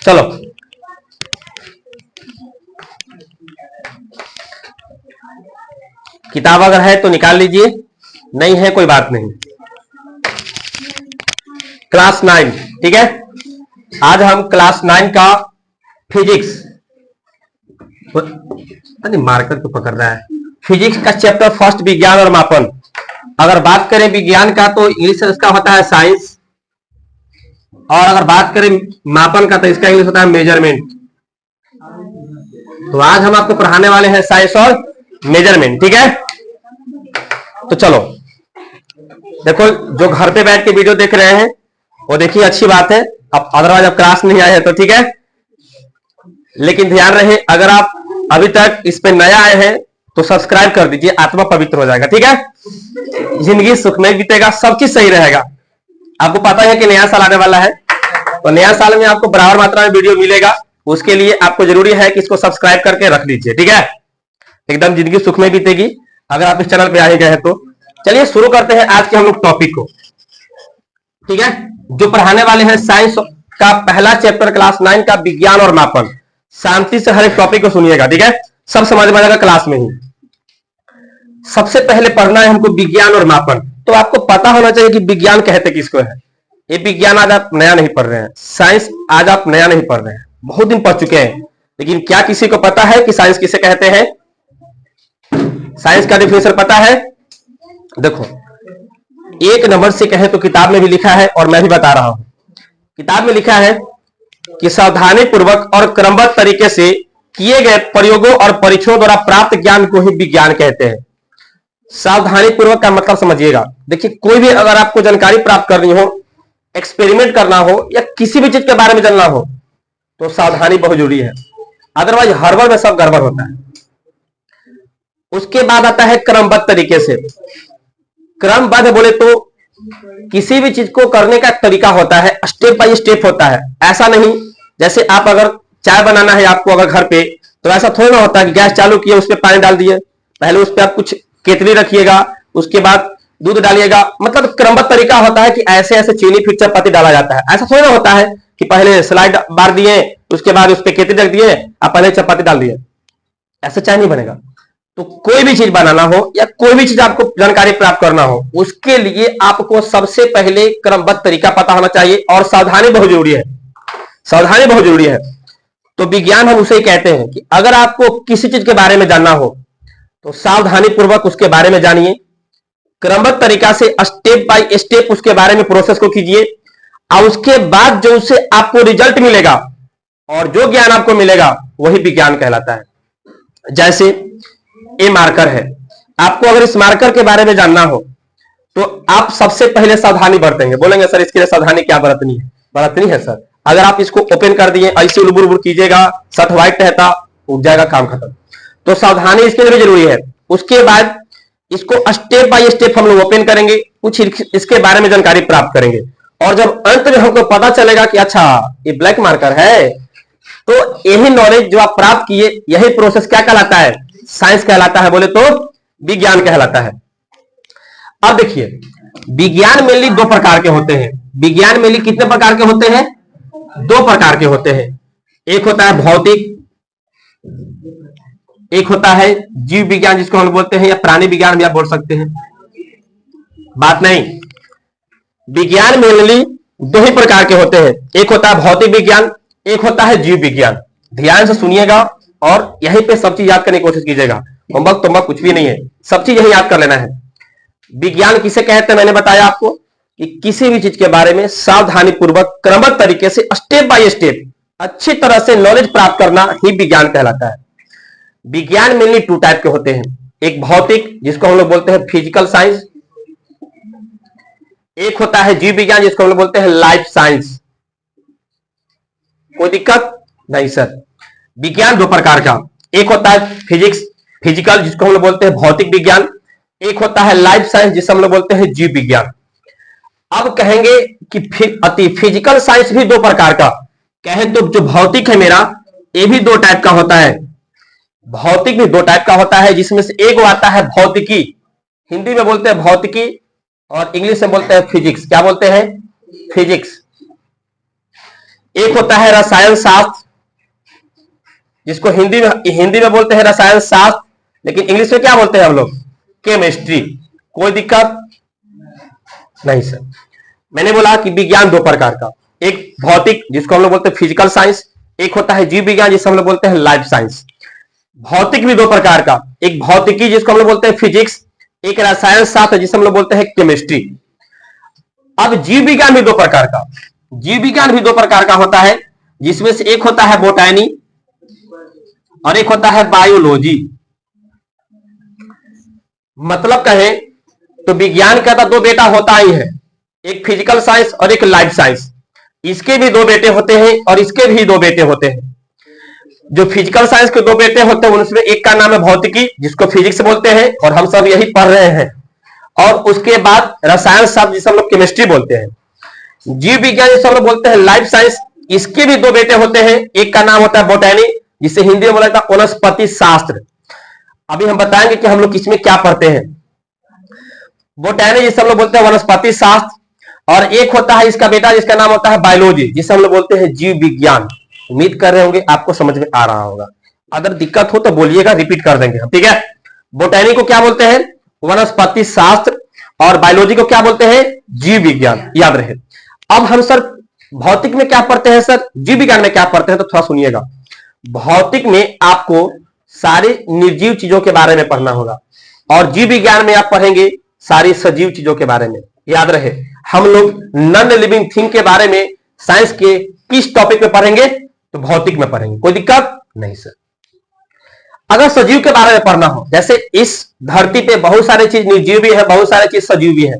चलो किताब अगर है तो निकाल लीजिए, नहीं है कोई बात नहीं। क्लास 9, ठीक है। आज हम क्लास 9 का फिजिक्स, मार्कर को पकड़ रहा है, फिजिक्स का चैप्टर फर्स्ट विज्ञान और मापन। अगर बात करें विज्ञान का तो इंग्लिश इसका होता है साइंस, और अगर बात करें मापन का तो इसका इंग्लिश होता है मेजरमेंट। तो आज हम आपको पढ़ाने वाले हैं साइंस और मेजरमेंट, ठीक है। तो चलो देखो, जो घर पे बैठ के वीडियो देख रहे हैं वो देखिए, अच्छी बात है। अब अदरवाइज आप क्लास नहीं आए हैं तो ठीक है, लेकिन ध्यान रहे अगर आप अभी तक इस पे नया आए हैं तो सब्सक्राइब कर दीजिए, आत्मा पवित्र हो जाएगा, ठीक है। जिंदगी सुखमय बीतेगा, सब चीज सही रहेगा। आपको पता है कि नया साल आने वाला है, तो नया साल में आपको बराबर मात्रा में वीडियो मिलेगा। उसके लिए आपको जरूरी है कि इसको सब्सक्राइब करके रख लीजिए, ठीक है। एकदम जिंदगी सुखमय बीतेगी अगर आप इस चैनल पे आए गए हैं तो। चलिए शुरू करते हैं आज के हम लोग टॉपिक को, ठीक है। जो पढ़ाने वाले हैं साइंस का पहला चैप्टर क्लास 9 का विज्ञान और मापन। शांति से हर एक टॉपिक को सुनिएगा, ठीक है, सब समझ में आएगा क्लास में ही। सबसे पहले पढ़ना है हमको विज्ञान और मापन। तो आपको पता होना चाहिए कि विज्ञान कहते किसको है। ये विज्ञान आज आप नया नहीं पढ़ रहे हैं, साइंस आज आप नया नहीं पढ़ रहे हैं, बहुत दिन पढ़ चुके हैं। लेकिन क्या किसी को पता है कि साइंस किसे कहते हैं? साइंस का डिफिनेशन पता है? देखो, एक नंबर से कहे तो किताब में भी लिखा है और मैं भी बता रहा हूं। किताब में लिखा है कि सावधानी पूर्वक और क्रमबद्ध तरीके से किए गए प्रयोगों और परीक्षणों द्वारा प्राप्त ज्ञान को ही विज्ञान कहते हैं। सावधानी पूर्वक का मतलब समझिएगा। देखिए, कोई भी अगर आपको जानकारी प्राप्त करनी हो, एक्सपेरिमेंट करना हो या किसी भी चीज के बारे में जानना हो तो सावधानी बहुत जरूरी है, अदरवाइज हड़बड़ में सब गड़बड़ होता है। उसके बाद आता है क्रमबद्ध तरीके से। क्रमबद्ध बोले तो किसी भी चीज को करने का तरीका होता है, स्टेप बाय स्टेप होता है। ऐसा नहीं जैसे आप अगर चाय बनाना है आपको अगर घर पे, तो ऐसा थोड़ा ना होता है कि गैस चालू किया उसपे पानी डाल दिए, पहले उस पर आप कुछ केतली रखिएगा, उसके बाद दूध डालिएगा। मतलब क्रमबद्ध तरीका होता है कि ऐसे ऐसे चीनी फिर चपाती डाला जाता है। ऐसा थोड़ा ना होता है कि पहले स्लाइड बार दिए, उसके बाद उस पर केतली रख दिए, आप पहले चपाती डाल दिए, ऐसे चाय नहीं बनेगा। तो कोई भी चीज बनाना हो या कोई भी चीज आपको जानकारी प्राप्त करना हो, उसके लिए आपको सबसे पहले क्रमबद्ध तरीका पता होना चाहिए और सावधानी बहुत जरूरी है। सावधानी बहुत जरूरी है। तो विज्ञान हम उसे ही कहते हैं कि अगर आपको किसी चीज के बारे में जानना हो तो सावधानी पूर्वक उसके बारे में जानिए, क्रमबद्ध तरीका से स्टेप बाय स्टेप उसके बारे में प्रोसेस को कीजिए, और उसके बाद जो उससे आपको रिजल्ट मिलेगा और जो ज्ञान आपको मिलेगा वही विज्ञान कहलाता है। जैसे ये मार्कर है, आपको अगर इस मार्कर के बारे में जानना हो तो आप सबसे पहले सावधानी बरतेंगे। बोलेंगे सर इसके लिए सावधानी क्या बरतनी है? बरतनी है सर, अगर आप इसको ओपन कर दिए ऐसे उलबुर उलबुर कीजिएगा, सट व्हाइट रहता, उग जाएगा, काम खत्म। तो सावधानी इसके लिए भी जरूरी है। उसके बाद इसको स्टेप बाय स्टेप हम लोग ओपन करेंगे, कुछ इसके बारे में जानकारी प्राप्त करेंगे, और जब अंत में हमको पता चलेगा कि अच्छा ये ब्लैक मार्कर है, तो यही नॉलेज जो आप प्राप्त किए, यही प्रोसेस क्या कहलाता है? साइंस कहलाता है, बोले तो विज्ञान कहलाता है। अब देखिए, विज्ञान मेनली दो प्रकार के होते हैं। विज्ञान मेनली कितने प्रकार के होते हैं? दो प्रकार के होते हैं। एक होता है भौतिक, एक होता है जीव विज्ञान जिसको हम बोलते हैं, या प्राणी विज्ञान भी आप बोल सकते हैं, बात नहीं। विज्ञान मेनली दो ही प्रकार के होते हैं, एक होता है भौतिक विज्ञान, एक होता है जीव विज्ञान। ध्यान से सुनिएगा और यहीं पे सब चीज याद करने की कोशिश कीजिएगा। होमवर्क तोमवर्क कुछ भी नहीं है, सब चीज यही याद कर लेना है। विज्ञान किसे कहते हैं? मैंने बताया आपको कि किसी भी चीज के बारे में सावधानी पूर्वक क्रमबद्ध तरीके से स्टेप बाय स्टेप अच्छी तरह से नॉलेज प्राप्त करना ही विज्ञान कहलाता है। विज्ञान मेनली टू टाइप के होते हैं, एक भौतिक जिसको हम लोग बोलते हैं फिजिकल साइंस, एक होता है जीव विज्ञान जिसको हम लोग बोलते हैं लाइफ साइंस। कोई दिक्कत नहीं सर। विज्ञान दो प्रकार का, एक होता है फिजिक्स फिजिकल जिसको हम लोग बोलते हैं भौतिक विज्ञान, एक होता है लाइफ साइंस जिसे हम लोग बोलते हैं जीव विज्ञान। अब कहेंगे कि फिजिकल साइंस भी दो प्रकार का, कहें तो जो भौतिक है मेरा, ये भी दो टाइप का होता है। भौतिक भी दो टाइप का होता है, जिसमें से एक आता है भौतिकी, हिंदी में बोलते हैं भौतिकी और इंग्लिश में बोलते हैं फिजिक्स। क्या बोलते हैं? फिजिक्स। एक होता है रसायन शास्त्र, जिसको हिंदी में बोलते हैं रसायन शास्त्र, लेकिन इंग्लिश में क्या बोलते हैं हम लोग? केमिस्ट्री। कोई दिक्कत नहीं सर। मैंने बोला कि विज्ञान दो प्रकार का, एक भौतिक जिसको हम लोग बोलते हैं फिजिकल साइंस, एक होता है जीव विज्ञान जिसे हम लोग बोलते हैं लाइफ साइंस। भौतिक भी दो प्रकार का, एक भौतिकी जिसको हम लोग बोलते हैं फिजिक्स, एक रसायन शास्त्र जिसे हम लोग बोलते हैं केमिस्ट्री। अब जीव विज्ञान भी दो प्रकार का, जीव विज्ञान भी दो प्रकार का होता है, जिसमें से एक होता है बोटैनी और एक होता है बायोलॉजी। मतलब कहें तो विज्ञान का तो दो बेटा होता ही है, एक फिजिकल साइंस और एक लाइफ साइंस। इसके भी दो बेटे होते हैं और इसके भी दो बेटे होते हैं। जो फिजिकल साइंस के दो बेटे होते हैं उनमें एक का नाम है भौतिकी, जिसको फिजिक्स बोलते हैं और हम सब यही पढ़ रहे हैं, और उसके बाद रसायन शास्त्र जिसे हम लोग केमिस्ट्री बोलते हैं। जीव विज्ञान जिसे हम लोग बोलते हैं लाइफ साइंस, इसके भी दो बेटे होते हैं, एक का नाम होता है बोटैनी जिसे हिंदी में बोला जाता है वनस्पति शास्त्र। अभी हम बताएंगे कि हम लोग इसमें क्या पढ़ते हैं। बोटैनी जिसे हम लोग बोलते हैं वनस्पति शास्त्र, और एक होता है इसका बेटा जिसका नाम होता है बायोलॉजी जिसे हम लोग बोलते हैं जीव विज्ञान। उम्मीद कर रहे होंगे आपको समझ में आ रहा होगा, अगर दिक्कत हो तो बोलिएगा, रिपीट कर देंगे हम, ठीक है। बोटैनी को क्या बोलते हैं? वनस्पति शास्त्र, और बायोलॉजी को क्या बोलते हैं? जीव विज्ञान, याद रहे। अब हम सर भौतिक में क्या पढ़ते हैं सर, जीव विज्ञान में क्या पढ़ते हैं, तो थोड़ा सुनिएगा। भौतिक में आपको सारी निर्जीव चीजों के बारे में पढ़ना होगा, और जीव विज्ञान में आप पढ़ेंगे सारी सजीव चीजों के बारे में। याद रहे, हम लोग नॉन लिविंग थिंग के बारे में साइंस के किस टॉपिक में पढ़ेंगे? तो भौतिक में पढ़ेंगे। कोई दिक्कत नहीं सर। अगर सजीव के बारे में पढ़ना हो, जैसे इस धरती पे बहुत सारी चीज निर्जीव भी है, बहुत सारी चीज सजीव भी है,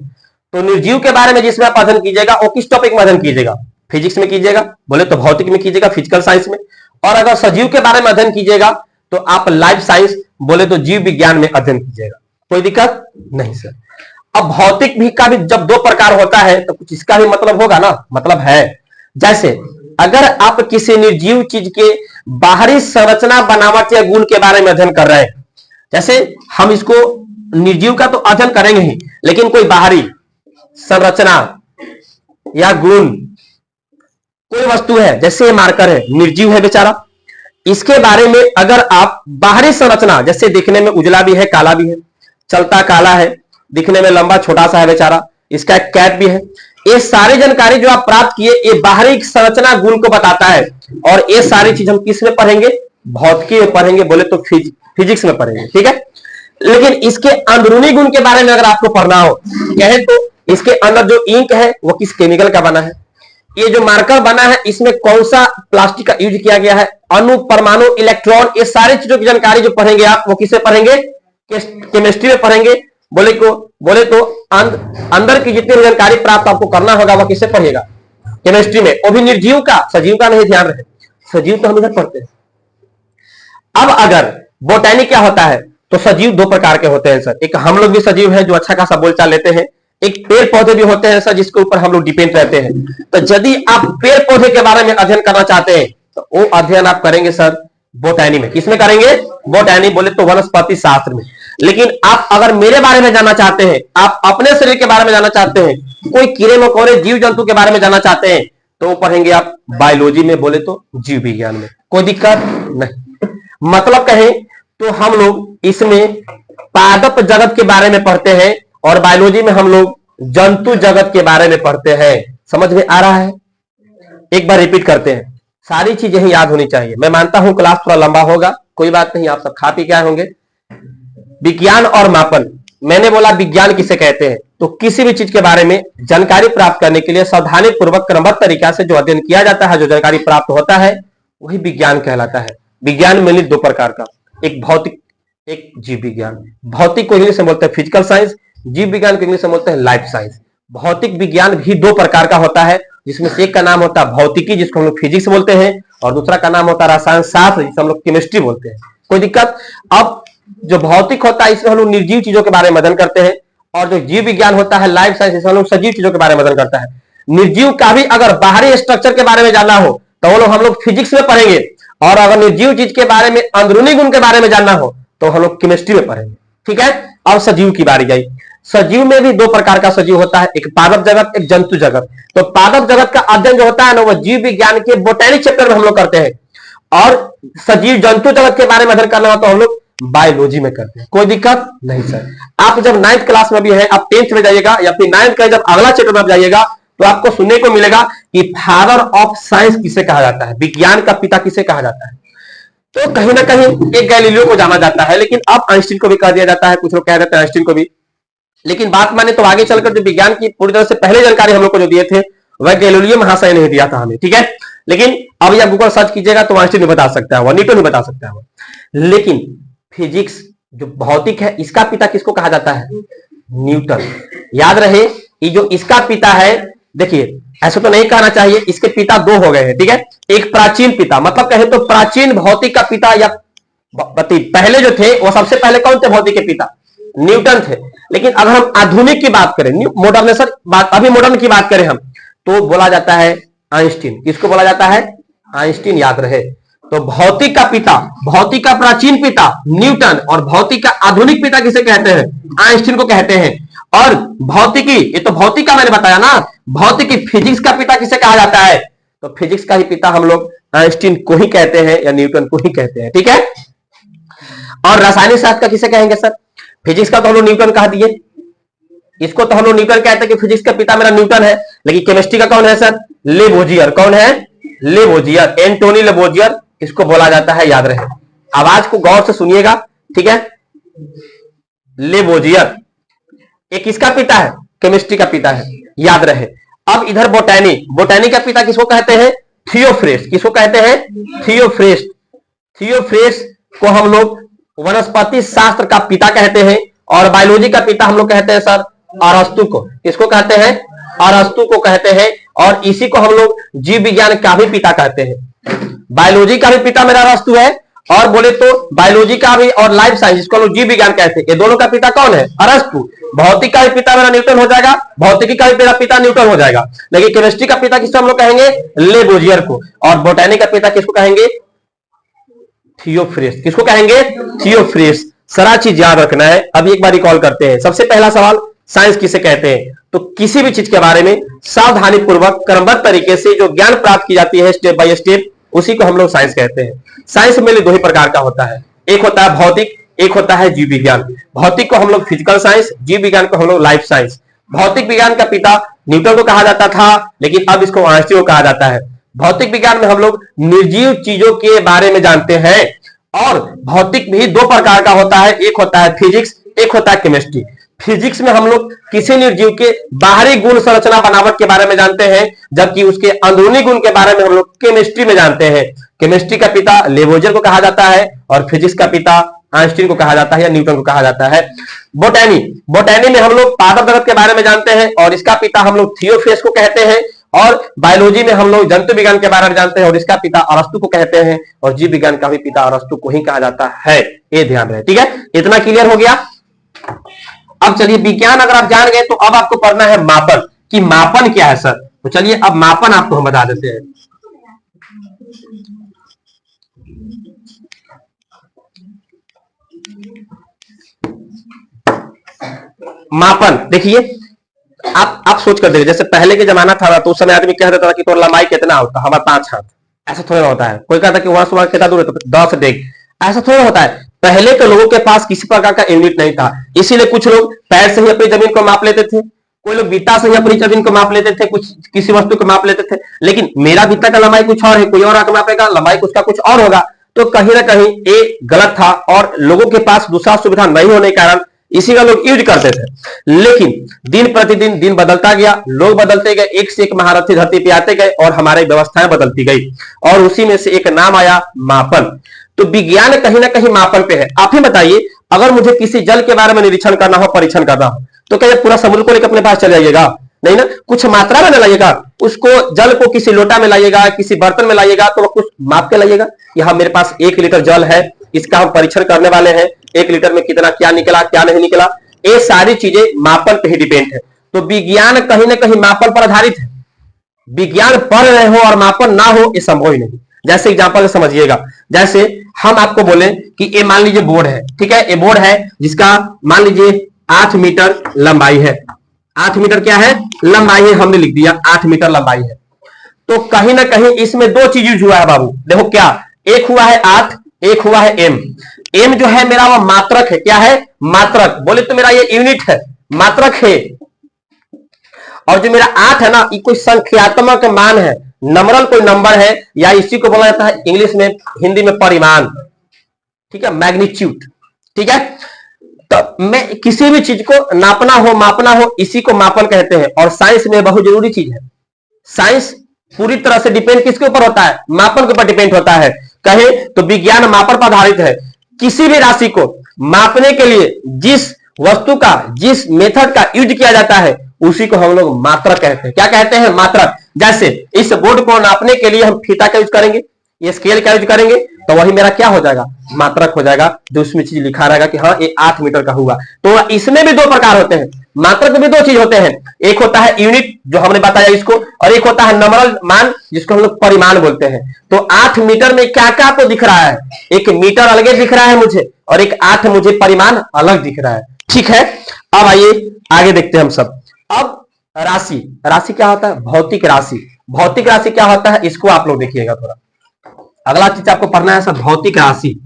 तो निर्जीव के बारे में जिसमें आप अध्ययन कीजिएगा वो किस टॉपिक में अध्ययन कीजिएगा? फिजिक्स में कीजिएगा, बोले तो भौतिक में कीजिएगा, फिजिकल साइंस में। और अगर सजीव के बारे में अध्ययन कीजिएगा तो आप लाइफ साइंस, बोले तो जीव विज्ञान में अध्ययन कीजिएगा। कोई दिक्कत नहीं सर। अब भौतिक भी का भी जब दो प्रकार होता है तो कुछ इसका भी मतलब होगा ना, मतलब है। जैसे अगर आप किसी निर्जीव चीज के बाहरी संरचना, बनावट या गुण के बारे में अध्ययन कर रहे हैं, जैसे हम इसको निर्जीव का तो अध्ययन करेंगे ही, लेकिन कोई बाहरी संरचना या गुण, कोई वस्तु है, जैसे मार्कर है, निर्जीव है बेचारा, इसके बारे में अगर आप बाहरी संरचना, जैसे दिखने में उजला भी है, काला भी है, चलता काला है, दिखने में लंबा छोटा सा है बेचारा, इसका एक कैप भी है, ये सारी जानकारी जो आप प्राप्त किए ये बाहरी संरचना गुण को बताता है। और ये सारी चीज हम किस में पढ़ेंगे? भौतिकी में पढ़ेंगे, बोले तो फिजिक्स में पढ़ेंगे, ठीक है। लेकिन इसके अंदरूनी गुण के बारे में अगर आपको पढ़ना हो, कहे तो इसके अंदर जो इंक है वो किस केमिकल का बना है, ये जो मार्कर बना है इसमें कौन सा प्लास्टिक का यूज किया गया है, अणु, परमाणु, इलेक्ट्रॉन, ये सारी चीजों की जानकारी जो पढ़ेंगे आप वो किसे पढ़ेंगे? केमिस्ट्री में पढ़ेंगे। बोले तो अंदर की जितनी जानकारी प्राप्त आपको करना होगा वह किससे पढ़िएगा? केमिस्ट्री में, वो भी निर्जीव का, सजीव का नहीं, ध्यान रहे, सजीव तो हम इधर पढ़ते हैं। अब अगर बोटैनी क्या होता है, तो सजीव दो प्रकार के होते हैं सर। एक हम लोग भी सजीव हैं जो अच्छा खासा बोलचाल लेते हैं, एक पेड़ पौधे भी होते हैं सर जिसके ऊपर हम लोग डिपेंड रहते हैं। तो यदि आप पेड़ पौधे के बारे में अध्ययन करना चाहते हैं तो वो अध्ययन आप करेंगे सर बोटैनी में। किसमें करेंगे? बोटैनी, बोले तो वनस्पति शास्त्र में। लेकिन आप अगर मेरे बारे में जानना चाहते हैं, आप अपने शरीर के बारे में जानना चाहते हैं, कोई कीड़े मकोड़े जीव जंतु के बारे में जानना चाहते हैं, तो वो पढ़ेंगे आप बायोलॉजी में, बोले तो जीव विज्ञान में। कोई दिक्कत नहीं। मतलब कहें तो हम लोग इसमें पादप जगत के बारे में पढ़ते हैं और बायोलॉजी में हम लोग जंतु जगत के बारे में पढ़ते हैं। समझ में आ रहा है? एक बार रिपीट करते हैं, सारी चीजें ही याद होनी चाहिए। मैं मानता हूं क्लास थोड़ा लंबा होगा, कोई बात नहीं, आप सब खा पी के आए होंगे। विज्ञान और मापन, मैंने बोला विज्ञान किसे कहते हैं, तो किसी भी चीज के बारे में जानकारी प्राप्त करने के लिए सावधानी पूर्वक क्रमबद्ध तरीका से जो अध्ययन किया जाता है, जो जानकारी प्राप्त होता है, वही विज्ञान कहलाता है। विज्ञान में दो प्रकार का, एक भौतिक, एक जीव विज्ञान। भौतिक को इंग्लिश में बोलते हैं फिजिकल साइंस, जीव विज्ञान को इंग्लिश में बोलते हैं लाइफ साइंस। भौतिक विज्ञान भी दो प्रकार का होता है, जिसमें से एक का नाम होता है भौतिकी जिसको हम लोग फिजिक्स बोलते हैं, और दूसरा का नाम होता है रसायन शास्त्र जिसे हम लोग केमिस्ट्री बोलते हैं। कोई दिक्कत? अब जो भौतिक होता है इसमें हम लोग निर्जीव चीजों के बारे में अध्ययन करते हैं, और जो जीव विज्ञान होता है लाइफ साइंस, इसमें हम लोग सजीव चीजों के बारे में अध्ययन करता है। निर्जीव का भी अगर बाहरी स्ट्रक्चर के बारे में जानना हो तो वो लोग हम लोग फिजिक्स में पढ़ेंगे, और अगर निर्जीव चीज के बारे में अंदरूनी गुण के बारे में जानना हो तो हम लोग केमिस्ट्री में पढ़ेंगे, ठीक है। अब सजीव की बारी आई। सजीव में भी दो प्रकार का सजीव होता है, एक पादप जगत, एक जंतु जगत। तो पादप जगत का अध्ययन जो होता है ना, वो जीव विज्ञान के बोटैनिक चैप्टर में हम लोग करते हैं, और सजीव जंतु जगत के बारे में अध्ययन करना हो तो हम लोग बायोलॉजी में करते हैं। कोई दिक्कत नहीं सर। आप जब 9th क्लास में भी है, आप 10th में जाइएगा या फिर 9th का जब अगला चैप्टर में आप जाइएगा तो आपको सुनने को मिलेगा कि फादर ऑफ साइंस किसे कहा जाता है, विज्ञान का पिता किसे कहा जाता है। तो कहीं ना कहीं एक गैलीलियो को जाना जाता है, लेकिन अब आइंस्टीन को भी कह दिया जाता है, कुछ लोग कह देते हैं आइंस्टीन को भी। लेकिन बात माने तो आगे चलकर जो विज्ञान की पूरी तरह से पहले जानकारी हम लोग को जो दिए थे वह गैलीलियो महाशय ने दिया था हमें, ठीक है। लेकिन अब आप गूगल सर्च कीजिएगा तो आइंस्टीन नहीं बता सकता है, न्यूटन नहीं बता सकता है। लेकिन फिजिक्स जो भौतिक है, इसका पिता किसको कहा जाता है? न्यूटन। याद रहे, ये जो इसका पिता है, देखिए ऐसा तो नहीं कहना चाहिए, इसके पिता दो हो गए हैं, ठीक है। एक प्राचीन पिता, मतलब कहे तो प्राचीन भौतिक का पिता, या पहले जो थे वो सबसे पहले कौन थे भौतिक के पिता? न्यूटन थे। लेकिन अगर हम आधुनिक की बात करें, मॉडर्नेशन बात, अभी मॉडर्न की बात करें हम, तो बोला जाता है आइंस्टीन। किसको बोला जाता है? आइंस्टीन। याद रहे, तो भौतिक का पिता, भौतिक का प्राचीन पिता न्यूटन, और भौतिक का आधुनिक पिता किसे कहते हैं? आइंस्टीन को कहते हैं। और भौतिकी, ये तो भौतिक का मैंने बताया ना, भौतिकी फिजिक्स का पिता किसे कहा जाता है? तो फिजिक्स का ही पिता हम लोग आइंस्टीन को ही कहते हैं या न्यूटन को ही कहते हैं, ठीक है। और रासायनिक शास्त्र का किसे कहेंगे सर? फिजिक्स का तो हम लोग न्यूटन कह दिए, इसको तो हम लोग न्यूटन कहते हैं कि फिजिक्स का पिता मेरा न्यूटन है। लेकिन केमिस्ट्री का कौन है सर? लेबोजियर। कौन है? लेबोजियर, एंटोनी लेबोजियर इसको बोला जाता है। याद रहे, आवाज को गौर से सुनिएगा, ठीक है। लेबोजियर एक किसका पिता है? केमिस्ट्री का पिता है, याद रहे। अब इधर बोटैनी, बोटैनी का पिता किसको कहते हैं? थियोफ्रेस्ट। किसको कहते हैं? थियोफ्रेस्ट। थियोफ्रेस्ट को हम लोग वनस्पति शास्त्र का पिता कहते हैं, और बायोलॉजी का पिता हम लोग कहते हैं सर अरस्तु को। किसको कहते हैं? अरस्तु को कहते हैं। और इसी को हम लोग जीव विज्ञान का भी पिता कहते हैं। बायोलॉजी का भी पिता मेरा अरस्तु है, और बोले तो बायोलॉजी का भी, और लाइफ साइंस जिसको लोग जीव विज्ञान कहते हैं, ये दोनों का पिता कौन है? अरस्तु। भौतिक का भी पिता मेरा न्यूटन हो जाएगा, भौतिकी का भी मेरा पिता न्यूटन हो जाएगा। लेकिन केमिस्ट्री का पिता किसको हम लोग कहेंगे? लेबोजियर को। और बोटैनी का पिता किसको कहेंगे? थियोफ्रेस्ट। किसको कहेंगे? थियोफ्रेस्ट। सारा चीज याद रखना है। अब एक बार रिकॉल करते हैं। सबसे पहला सवाल, साइंस किसे कहते हैं? तो किसी भी चीज के बारे में सावधानी पूर्वक क्रमबद्ध तरीके से जो ज्ञान प्राप्त की जाती है स्टेप बाय स्टेप, उसी को हम लोग साइंस कहते हैं। साइंस में दो ही प्रकार का होता है, एक होता है भौतिक, एक होता है जीव विज्ञान। भौतिक को हम लोग फिजिकल साइंस, जीव विज्ञान को हम लोग लाइफ साइंस। भौतिक विज्ञान का पिता न्यूटन को कहा जाता था, लेकिन अब इसको आइंस्टीन को कहा जाता है। भौतिक विज्ञान में हम लोग निर्जीव चीजों के बारे में जानते हैं। और भौतिक भी दो प्रकार का होता है, एक होता है फिजिक्स, एक होता है केमिस्ट्री। फिजिक्स में हम लोग किसी निर्जीव के बाहरी गुण, संरचना, बनावट के बारे में जानते हैं, जबकि उसके अंदरूनी गुण के बारे में हम लोग केमिस्ट्री में जानते हैं। केमिस्ट्री का पिता लेबोजियर को कहा जाता है, और फिजिक्स का पिता आइंस्टीन को कहा जाता है या न्यूटन को कहा जाता है। बोटैनी, बोटैनी में हम लोग पादप जगत के बारे में जानते हैं, और इसका पिता हम लोग थियोफ्रेस्ट को कहते हैं। और बायोलॉजी में हम लोग जंतु विज्ञान के बारे में जानते हैं, और इसका पिता अरस्तु को कहते हैं। और जीव विज्ञान का भी पिता अरस्तु को ही कहा जाता है, ये ध्यान रहे, ठीक है। इतना क्लियर हो गया। अब चलिए, विज्ञान अगर आप जान गए तो अब आपको पढ़ना है मापन, कि मापन क्या है सर। तो चलिए अब मापन आपको हम बता देते हैं। मापन देखिए, आप सोच कर देखिए, जैसे पहले के जमाना था तो उस समय आदमी कह देता था कि तो लंबाई कितना होता है, हमारा 5 हाथ। ऐसा थोड़ा होता है। कोई कहता कि वहां से कितना दूर है, तो 10 डेग। ऐसा थोड़ा होता है। पहले के लोगों के पास किसी प्रकार का यूनिट नहीं था, इसीलिए कुछ लोग पैर से ही अपनी जमीन को माप लेते थे, कोई लोग बीता से ही अपनी जमीन को माप लेते थे, कुछ किसी वस्तु को माप लेते थे। लेकिन मेरा बीता का लंबाई कुछ और है, कोई और आकर मापेगा, लंबाई उसका कुछ और होगा। तो कहीं ना कहीं ये गलत था, और लोगों के पास दूसरा सुविधा नहीं होने के कारण इसी का लोग यूज करते थे। लेकिन दिन प्रतिदिन दिन बदलता गया, लोग बदलते गए, एक से एक महारथी धरती पे आते गए, और हमारी व्यवस्थाएं बदलती गई, और उसी में से एक नाम आया मापन। तो विज्ञान कहीं ना कहीं मापन पे है। आप ही बताइए, अगर मुझे किसी जल के बारे में निरीक्षण करना हो, परीक्षण करना हो, तो क्या पूरा समुद्र को लेकर अपने पास चले जाइएगा? नहीं ना, कुछ मात्रा में लाइएगा, उसको जल को किसी लोटा में लाइएगा, किसी बर्तन में लाइएगा, तो कुछ माप के लाइएगा। यहाँ मेरे पास 1 लीटर जल है, इसका हम परीक्षण करने वाले हैं, 1 लीटर में कितना क्या निकला, क्या नहीं निकला, ये सारी चीजें मापन पे ही डिपेंड है। तो विज्ञान कहीं ना कहीं मापन पर आधारित है। विज्ञान पढ़ रहे हो और मापन ना हो, ये संभव ही नहीं। जैसे एग्जांपल समझिएगा, जैसे हम आपको बोले कि ये मान लीजिए बोर्ड है, ठीक है, ये बोर्ड है जिसका मान लीजिए 8 मीटर लंबाई है। 8 मीटर क्या है? लंबाई है, हमने लिख दिया 8 मीटर लंबाई है। तो कहीं ना कहीं इसमें दो चीज यूज हुआ है बाबू, देखो क्या, एक हुआ है 8, एक हुआ है एम। एम जो है मेरा वो मात्रक है, क्या है? मात्रक। बोले तो मेरा ये यूनिट है, मात्रक है। और जो मेरा 8 है ना, ये कोई संख्यात्मक मान है, नंबरल कोई नंबर है, या इसी को बोला जाता है इंग्लिश में, हिंदी में परिमाण, ठीक है, मैग्नीट्यूड। ठीक है, तो मैं किसी भी चीज को नापना हो, मापना हो, इसी को मापन कहते हैं। और साइंस में बहुत जरूरी चीज है। साइंस पूरी तरह से डिपेंड किसके ऊपर होता है? मापन के ऊपर डिपेंड होता है। कहे तो विज्ञान मापन पर आधारित है। किसी भी राशि को मापने के लिए जिस वस्तु का, जिस मेथड का यूज किया जाता है, उसी को हम लोग मात्रक कहते हैं। क्या कहते हैं? मात्रक। जैसे इस बोर्ड को नापने के लिए हम फीता का यूज करेंगे, ये स्केल का यूज करेंगे, तो वही मेरा क्या हो जाएगा? मात्रक हो जाएगा, जो उसमें चीज लिखा रहेगा कि हाँ ये 8 मीटर का हुआ। तो इसमें भी दो प्रकार होते हैं, मात्रक में भी दो चीज होते हैं। एक होता है यूनिट, जो हमने बताया इसको, और एक होता है नंबरल मान, जिसको हम लोग परिमाण बोलते हैं। तो 8 मीटर में क्या क्या आपको दिख रहा है? एक मीटर अलग दिख रहा है मुझे, और एक 8 मुझे परिमाण अलग दिख रहा है। ठीक है, अब आइए आगे देखते हैं हम सब। अब राशि, राशि क्या होता है? भौतिक राशि। भौतिक राशि क्या होता है, इसको आप लोग देखिएगा थोड़ा। अगला चीज आपको पढ़ना है सर, भौतिक राशि।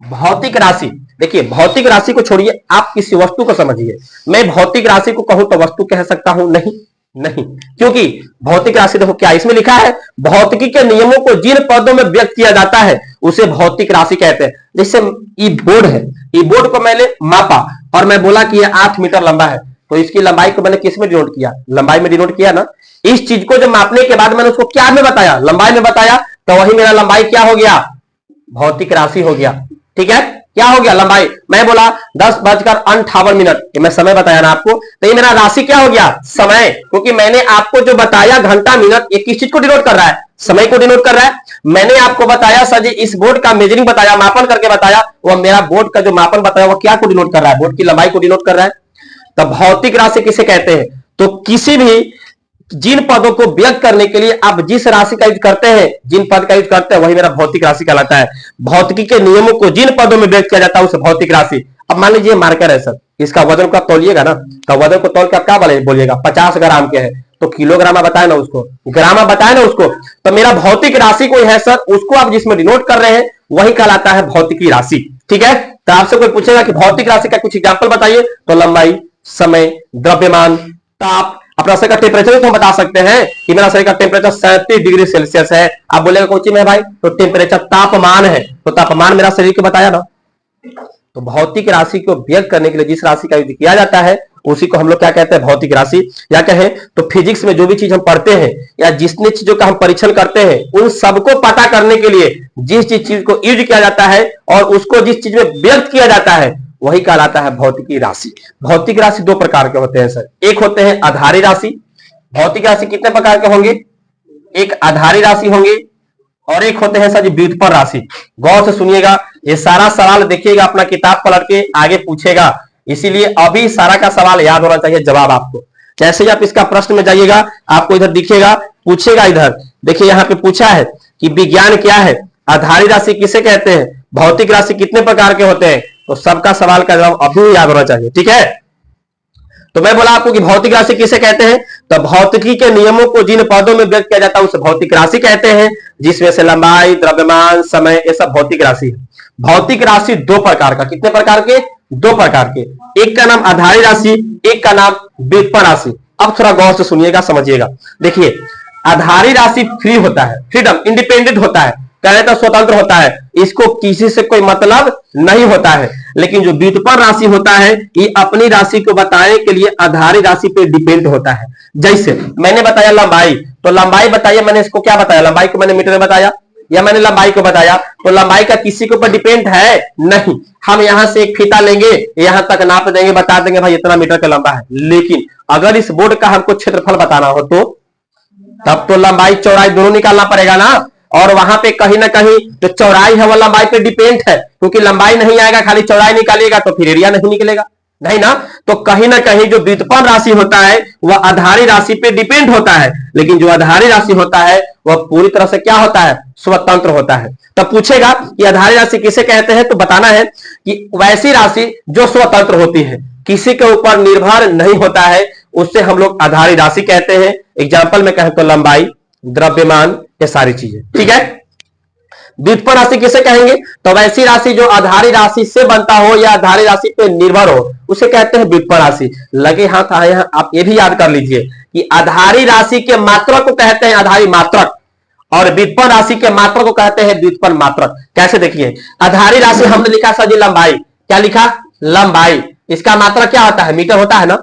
भौतिक राशि, देखिए भौतिक राशि को छोड़िए, आप किसी वस्तु को समझिए। मैं भौतिक राशि को कहूं तो वस्तु कह सकता हूं? नहीं, नहीं, क्योंकि भौतिक राशि देखो क्या इसमें लिखा है, भौतिकी के नियमों को जिन पदों में व्यक्त किया जाता है उसे भौतिक राशि कहते हैं। जैसे ये बोर्ड है, ये बोर्ड को मैंने मापा और मैं बोला कि ये 8 मीटर लंबा है, तो इसकी लंबाई को मैंने किस में डिनोट किया? लंबाई में डिनोट किया ना। इस चीज को जब मापने के बाद मैंने उसको क्या में बताया? लंबाई में बताया, तो वही मेरा लंबाई क्या हो गया? भौतिक राशि हो गया। ठीक है, क्या हो गया? लंबाई। मैं बोला 10:58, ये मैं समय बताया ना आपको, तो ये मेरा राशि क्या हो गया? समय। क्योंकि मैंने आपको जो बताया घंटा मिनट, ये किस चीज को डिनोट कर रहा है? समय को डिनोट कर रहा है। मैंने आपको बताया सर जी, इस बोर्ड का मेजरिंग बताया, मापन करके बताया, वो मेरा बोर्ड का जो मापन बताया वो क्या को डिनोट कर रहा है? बोर्ड की लंबाई को डिनोट कर रहा है। तो भौतिक राशि किसे कहते हैं? तो किसी भी जिन पदों को व्यक्त करने के लिए आप जिस राशि का यूज करते हैं, जिन पद का यूज करते हैं, वही मेरा भौतिक राशि कहलाता है। भौतिकी के नियमों को जिन पदों में व्यक्त किया जाता है उसे भौतिक राशि। अब मान लीजिए मार्कर है सर, इसका वजन को आप तौलिएगा ना, तो वजन को तौल के आप क्या बोलिएगा? 50 ग्राम के है, तो किलोग्राम बताए ना उसको, ग्राम बताए ना उसको। तो मेरा भौतिक राशि कोई है सर, उसको आप जिसमें डिनोट कर रहे हैं वही कहलाता है भौतिकी राशि। ठीक है, तो आपसे कोई पूछेगा कि भौतिक राशि का कुछ एग्जाम्पल बताइए, तो लंबाई, समय, द्रव्यमान, ताप। अपना शरीर का टेम्परेचर तो हम बता सकते हैं कि मेरा शरीर का टेम्परेचर 37 डिग्री सेल्सियस है। आप बोलेगा कोची में भाई, तो टेम्परेचर तापमान है, तो तापमान मेरा शरीर को बताया ना। तो भौतिक राशि को व्यक्त करने के लिए जिस राशि का यूज किया जाता है उसी को हम लोग क्या कहते हैं? भौतिक राशि। या कहें तो फिजिक्स में जो भी चीज हम पढ़ते हैं या जितने चीजों का हम परीक्षण करते हैं, उन सबको पता करने के लिए जिस चीज को यूज किया जाता है और उसको जिस चीज में व्यक्त किया जाता है वही कहलाता है भौतिकी राशि। भौतिक राशि दो प्रकार के होते हैं सर, एक होते हैं आधारी राशि। भौतिक राशि कितने प्रकार के होंगे? एक आधारी राशि होंगे और एक होते हैं सर जी व्युत्पन्न राशि। गौर से सुनिएगा, ये सारा सवाल देखिएगा, अपना किताब पलट के आगे पूछेगा, इसीलिए अभी सारा का सवाल याद होना चाहिए जवाब आपको। जैसे ही आप इसका प्रश्न में जाइएगा आपको इधर दिखेगा, पूछेगा इधर, देखिए यहाँ पे पूछा है कि विज्ञान क्या है, आधारी राशि किसे कहते हैं, भौतिक राशि कितने प्रकार के होते हैं, तो सबका सवाल का जवाब अभी याद होना चाहिए। ठीक है, तो मैं बोला आपको कि भौतिक राशि किसे कहते हैं, तो भौतिकी के नियमों को जिन पदों में व्यक्त किया जाता है उसे भौतिक राशि कहते हैं, जिसमें से लंबाई, द्रव्यमान, समय, ये सब भौतिक राशि है। भौतिक राशि दो प्रकार का, कितने प्रकार के? दो प्रकार के, एक का नाम आधारी राशि, एक का नाम व्युत्पन्न राशि। अब थोड़ा गौर से सुनिएगा, समझिएगा। देखिए आधारी राशि फ्री होता है, फ्रीडम, इंडिपेंडेंट होता है, कहे तो स्वतंत्र होता है, इसको किसी से कोई मतलब नहीं होता है। लेकिन जो व्युत्पन्न राशि होता है ये अपनी राशि को बताने के लिए आधारी राशि पे डिपेंड होता है। जैसे मैंने बताया लंबाई, तो लंबाई बताइए, मैंने इसको क्या बताया? लंबाई को मैंने मीटर में बताया या मैंने लंबाई को बताया, तो लंबाई का किसी के ऊपर डिपेंड है नहीं। हम यहां से एक फीता लेंगे, यहां तक नाप देंगे, बता देंगे भाई इतना मीटर का लंबा है। लेकिन अगर इस बोर्ड का हमको क्षेत्रफल बताना हो तो तब तो लंबाई चौड़ाई दोनों निकालना पड़ेगा ना, और वहां पे कहीं ना कहीं जो चौड़ाई है वो लंबाई पे डिपेंड है, क्योंकि लंबाई नहीं आएगा खाली चौड़ाई निकालिएगा तो फिर एरिया नहीं निकलेगा, नहीं ना। तो कहीं ना कहीं जो व्युत्पन्न राशि होता है वह आधारी राशि पे डिपेंड होता है, लेकिन जो आधारी राशि होता है वह पूरी तरह से क्या होता है, स्वतंत्र होता है। तब पूछेगा कि आधारी राशि किसे कहते हैं, तो बताना है कि वैसी राशि जो स्वतंत्र होती है, किसी के ऊपर निर्भर नहीं होता है, उससे हम लोग आधारी राशि कहते हैं। एग्जाम्पल में कहें तो लंबाई, द्रव्यमान, ये सारी चीजें, ठीक है। व्युत्पन्न राशि किसे कहेंगे, तो वैसी राशि जो आधारी राशि से बनता हो या आधारी राशि पे निर्भर हो, उसे कहते हैं व्युत्पन्न राशि। लगे हाथ आए हैं, आप ये भी याद कर लीजिए कि आधारी राशि के मात्रक को कहते हैं आधारी मात्रक, और व्युत्पन्न राशि के मात्रक को कहते हैं व्युत्पन्न मात्रक। कैसे देखिए, आधारी राशि हमने लिखा सर जी लंबाई, क्या लिखा, लंबाई, इसका मात्रक क्या होता है, मीटर होता है ना।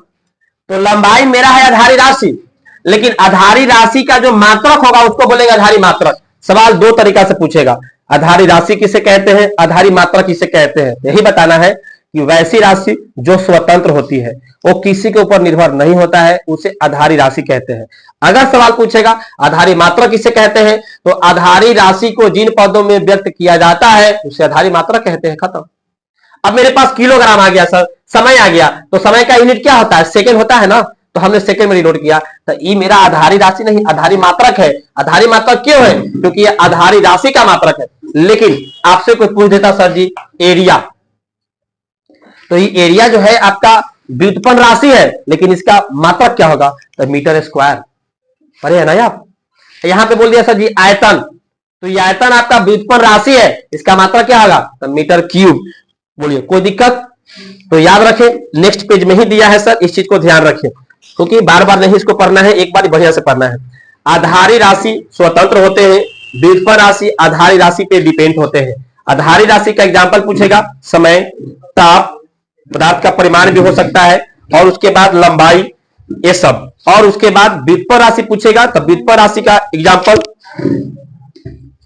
तो लंबाई मेरा है आधारी राशि, लेकिन आधारी राशि का जो मात्रक होगा उसको बोलेगा आधारी मात्रक। सवाल दो तरीका से पूछेगा, आधारी राशि किसे कहते हैं, आधारी मात्रक किसे कहते हैं। यही बताना है कि वैसी राशि जो स्वतंत्र होती है, वो किसी के ऊपर निर्भर नहीं होता है, उसे आधारी राशि कहते हैं। अगर सवाल पूछेगा आधारी मात्रक किसे कहते हैं, तो आधारी राशि को जिन पदों में व्यक्त किया जाता है उसे आधारी मात्रक कहते हैं, खत्म। अब मेरे पास किलोग्राम आ गया सर, समय आ गया, तो समय का यूनिट क्या होता है, सेकेंड होता है ना, तो हमने सेकंड में डिनोट किया। तो ये मेरा आधारी राशि नहीं, आधारी मात्रक है। आधारी मात्रक क्यों है, क्योंकि ये आधारी राशि का मात्रक है। लेकिन आपसे कोई पूछ देता सर जी एरिया, तो ये एरिया जो है आपका व्युत्पन्न राशि है, लेकिन इसका मात्रक क्या होगा, तो मीटर स्क्वायर। पढ़े है ना आप। यहां पे बोल दिया सर जी आयतन, तो ये आयतन आपका व्युत्पन्न राशि है, इसका मात्रक क्या होगा, तो मीटर क्यूब। बोलिए कोई दिक्कत, तो याद रखें नेक्स्ट पेज में ही दिया है सर, इस चीज को ध्यान रखें, क्योंकि बार बार नहीं इसको पढ़ना है, एक बार बढ़िया से पढ़ना है। आधारी राशि स्वतंत्र होते हैं, व्युत्पन्न राशि आधारी राशि पे डिपेंड होते हैं। आधारी राशि का एग्जांपल पूछेगा, समय, ताप, पदार्थ का परिमाण भी हो सकता है, और उसके बाद लंबाई, ये सब। और उसके बाद व्युत्पन्न राशि पूछेगा, तो व्युत्पन्न राशि का एग्जांपल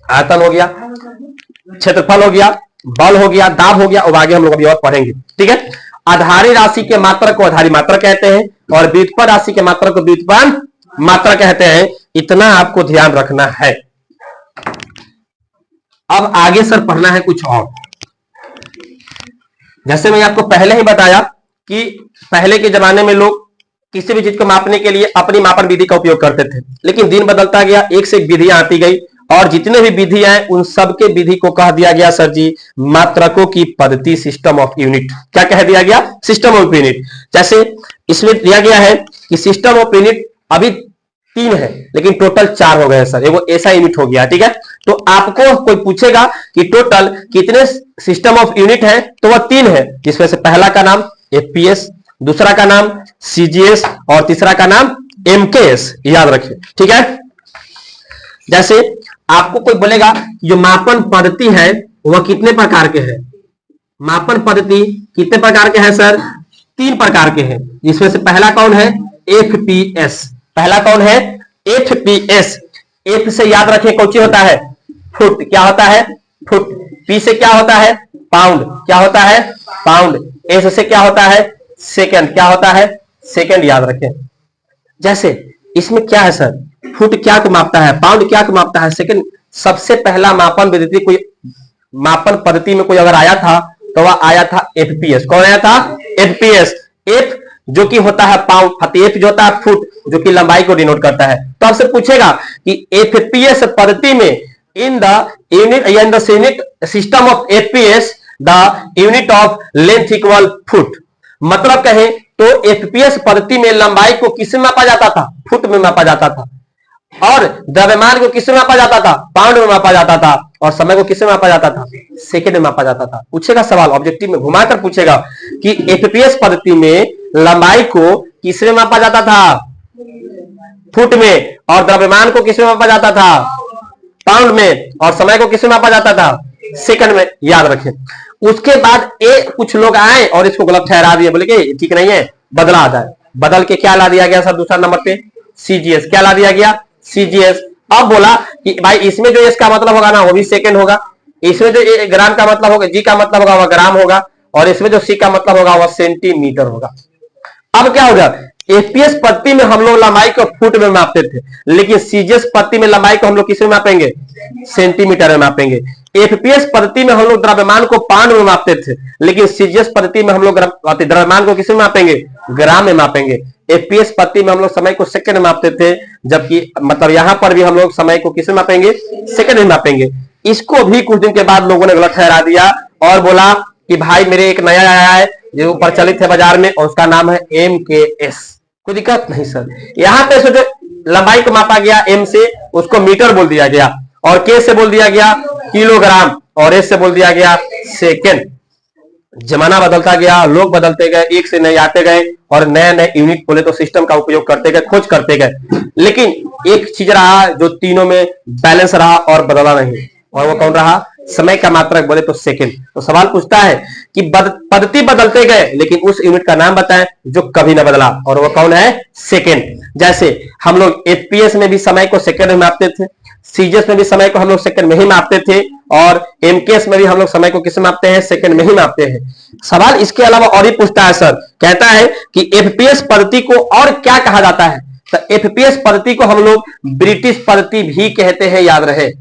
आयतन हो गया, क्षेत्रफल हो गया, बल हो गया, दाब हो गया, और आगे हम लोग अभी और पढ़ेंगे, ठीक है। आधारी राशि के मात्रक को आधारी मात्रक कहते हैं, और व्युत्पन्न राशि के मात्रक को व्युत्पन्न मात्रक कहते हैं। इतना आपको ध्यान रखना है। अब आगे सर पढ़ना है कुछ और। जैसे मैं आपको पहले ही बताया कि पहले के जमाने में लोग किसी भी चीज को मापने के लिए अपनी मापन विधि का उपयोग करते थे, लेकिन दिन बदलता गया, एक से एक विधियां आती गई, और जितने भी विधि हैं उन सबके विधि को कह दिया गया सर जी मात्रकों की पद्धति, सिस्टम ऑफ यूनिट। क्या कह दिया गया, सिस्टम ऑफ यूनिट। जैसे इसमें दिया गया है कि सिस्टम ऑफ यूनिट अभी 3 है, लेकिन टोटल 4 हो गए सर, वो ऐसा यूनिट हो गया, ठीक है। तो आपको कोई पूछेगा कि टोटल कितने सिस्टम ऑफ यूनिट है, तो वह 3 है, जिसमें से पहला का नाम एफपीएस, दूसरा का नाम सीजीएस, और तीसरा का नाम एमकेएस, याद रखिए, ठीक है। जैसे आपको कोई बोलेगा जो मापन पद्धति है वह कितने प्रकार के हैं, मापन पद्धति कितने प्रकार के हैं सर, 3 प्रकार के हैं, जिसमें से पहला कौन है, एफपीएस। पहला कौन है, एफपीएस। एफ से याद रखें कौन सी होता है, फुट, क्या होता है, फुट। पी से क्या होता है, पाउंड, क्या होता है, पाउंड। एस से क्या होता है, सेकंड, क्या होता है, सेकंड, याद रखें। जैसे इसमें क्या है सर, फुट क्या को मापता है, पाउंड क्या को मापता है, सेकंड। सबसे पहला मापन विधि, कोई मापन पद्धति में कोई अगर आया था तो वह आया था एफपीएस। कौन आया था, एफपीएस। एफ जो कि होता है पाउंड, एफ जो होता है फुट, जो कि लंबाई को डिनोट करता है। तो आपसे पूछेगा कि एफपीएस पद्धति में in the unit system of FPS the unit of length equal foot. मतलब कहें तो एफपीएस पद्धति में लंबाई को किसमें मापा जाता था, फुट में मापा जाता था, और द्रव्यमान को किसमें मापा जाता था, पाउंड में मापा जाता था, और समय को किसमें मापा जाता था, सेकंड में मापा जाता था। पूछेगा सवाल ऑब्जेक्टिव में घुमाकर पूछेगा कि एफपीएस पद्धति में लंबाई को किसमें मापा जाता था, फुट में, और द्रव्यमान को किसमें मापा जाता था, पाउंड में, और समय को किसमें मापा जाता था, सेकंड में, याद रखें। उसके बाद कुछ लोग आए और इसको गलत ठहरा दिए, बोले कि ठीक नहीं है, बदला आ जाए। बदल के क्या ला दिया गया सर, दूसरा नंबर पे सीजीएस। क्या ला दिया गया, सीजीएस। अब बोला कि भाई इसमें जो एस का मतलब होगा ना वो भी सेकंड होगा, इसमें जो ग्राम का मतलब होगा, जी का मतलब होगा वह ग्राम होगा, और इसमें जो सी का मतलब होगा वह सेंटीमीटर होगा। अब क्या होगा, एफपीएस पत्ती में हम लोग लंबाई को फुट में मापते थे, लेकिन सीजीएस पत्ती में लंबाई को हम लोग किस में मापेंगे? सेंटीमीटर में मापेंगे। एफपीएस पद्धति में हम लोग द्रव्यमान को पाउंड में मापते थे, लेकिन सीजीएस पद्धति में हम लोग द्रव्यमान को किस में मापेंगे? ग्राम में मापेंगे। एफपीएस पद्धति में हम लोग समय को सेकंड में मापते थे, जबकि मतलब यहां पर भी हम लोग समय को किस में मापेंगे? सेकंड में मापेंगे। इसको भी कुछ दिन के बाद लोगों ने गलत ठहरा दिया और बोला कि भाई मेरे एक नया आया है जो प्रचलित है बाजार में और उसका नाम है MKS। कोई दिक्कत नहीं सर, यहां पे जो लंबाई को मापा गया M से उसको मीटर बोल दिया गया, और K से बोल दिया गया किलोग्राम, और S से बोल दिया गया सेकेंड। जमाना बदलता गया, लोग बदलते गए, एक से नए आते गए और नए नए यूनिट बोले तो सिस्टम का उपयोग करते गए, खोज करते गए, लेकिन एक चीज रहा जो तीनों में बैलेंस रहा और बदला नहीं, और वो कौन रहा? समय का मात्रक बोले तो सेकंड। तो सवाल पूछता है कि पद्धति बदलते गए लेकिन उस यूनिट का नाम बताएं जो कभी ना बदला, और वो कौन है? सेकंड। जैसे हम लोग एफपीएस में भी समय को सेकंड में मापते थे, सीजीएस में भी समय को हम लोग सेकंड में ही मापते थे, और एमकेएस में भी हम लोग समय को किस में मापते हैं? सेकंड में ही मापते हैं। सवाल इसके अलावा और भी पूछता है सर, कहता है कि एफपीएस पद्धति को और क्या कहा जाता है? तो एफपीएस पद्धति को हम लोग ब्रिटिश पद्धति भी कहते हैं, याद रहे,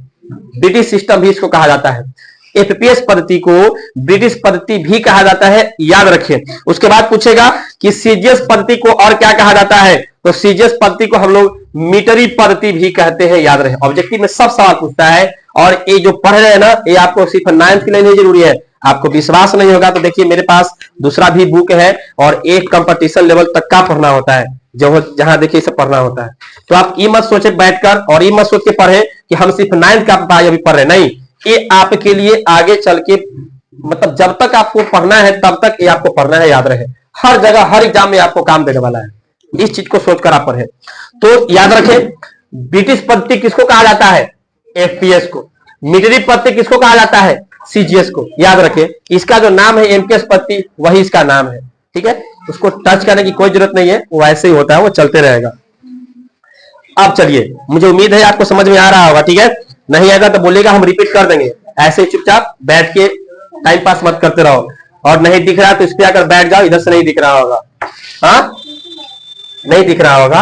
ब्रिटिश सिस्टम भी इसको कहा जाता है। एफपीएस पद्धति को ब्रिटिश पद्धति भी कहा जाता है, याद रखिए। उसके बाद पूछेगा कि सीजीएस पद्धति को और क्या कहा जाता है? तो सीजीएस पद्धति को हम लोग मीटरी पद्धति भी कहते हैं, याद रहे। ऑब्जेक्टिव में सब सवाल पूछता है, और ये जो पढ़ रहे हैं ना, ये आपको सिर्फ 9th के लिए नहीं जरूरी है। आपको विश्वास नहीं होगा तो देखिए मेरे पास दूसरा भी बुक है, और एक कंपटीशन लेवल तक का पढ़ना होता है, जो जहां देखिए इसे पढ़ना होता है। तो आप ये मत सोचे बैठकर, और ये मत सोच के पढ़े कि हम सिर्फ 9th का पढ़ाई अभी पढ़ रहे, नहीं, ये आपके लिए आगे चल के मतलब जब तक आपको पढ़ना है तब तक ये आपको पढ़ना है, याद रहे। हर जगह हर एग्जाम में आपको काम देने वाला है, इस चीज को सोचकर आप पढ़े। तो याद रखें, ब्रिटिश पद्धति किसको कहा जाता है? एफपीएस को। मीटरी पद्धति किसको कहा जाता है? सीजीएस को। याद रखें, इसका जो नाम है एमकेएस पद्धति, वही इसका नाम है, ठीक है। उसको टच करने की कोई जरूरत नहीं है, वो ऐसे ही होता है, वो चलते रहेगा। अब चलिए, मुझे उम्मीद है आपको समझ में आ रहा होगा, ठीक है। नहीं आएगा तो बोलेगा, हम रिपीट कर देंगे। ऐसे चुपचाप बैठ के टाइम पास मत करते रहो, और नहीं दिख रहा तो इस पे आकर बैठ जाओ, इधर से नहीं दिख रहा होगा, हाँ नहीं दिख रहा होगा,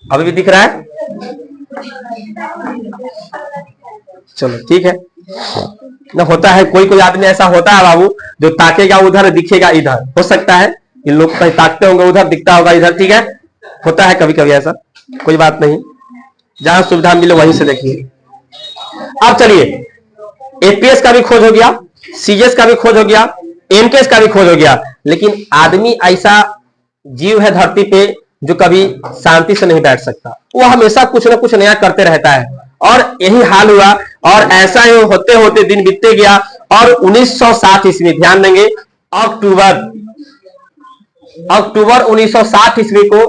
अभी भी दिख रहा है? चलो ठीक है ना। होता है कोई कोई आदमी ऐसा होता है बाबू, जो ताकेगा उधर दिखेगा इधर, हो सकता है इन लोग कहीं ताकते होंगे उधर, दिखता होगा इधर, ठीक है, होता है कभी कभी ऐसा, कोई बात नहीं, जहां सुविधा मिले वहीं से देखिए। अब चलिए, एफपीएस का भी खोज हो गया, सीजीएस का भी खोज हो गया, एमकेएस का भी खोज हो गया, लेकिन आदमी ऐसा जीव है धरती पे जो कभी शांति से नहीं बैठ सकता, वो हमेशा कुछ ना कुछ नया करते रहता है, और यही हाल हुआ, और ऐसा ही होते होते दिन बीतते गया, और 1960 ईस्वी, ध्यान देंगे, अक्टूबर 1960 ईस्वी को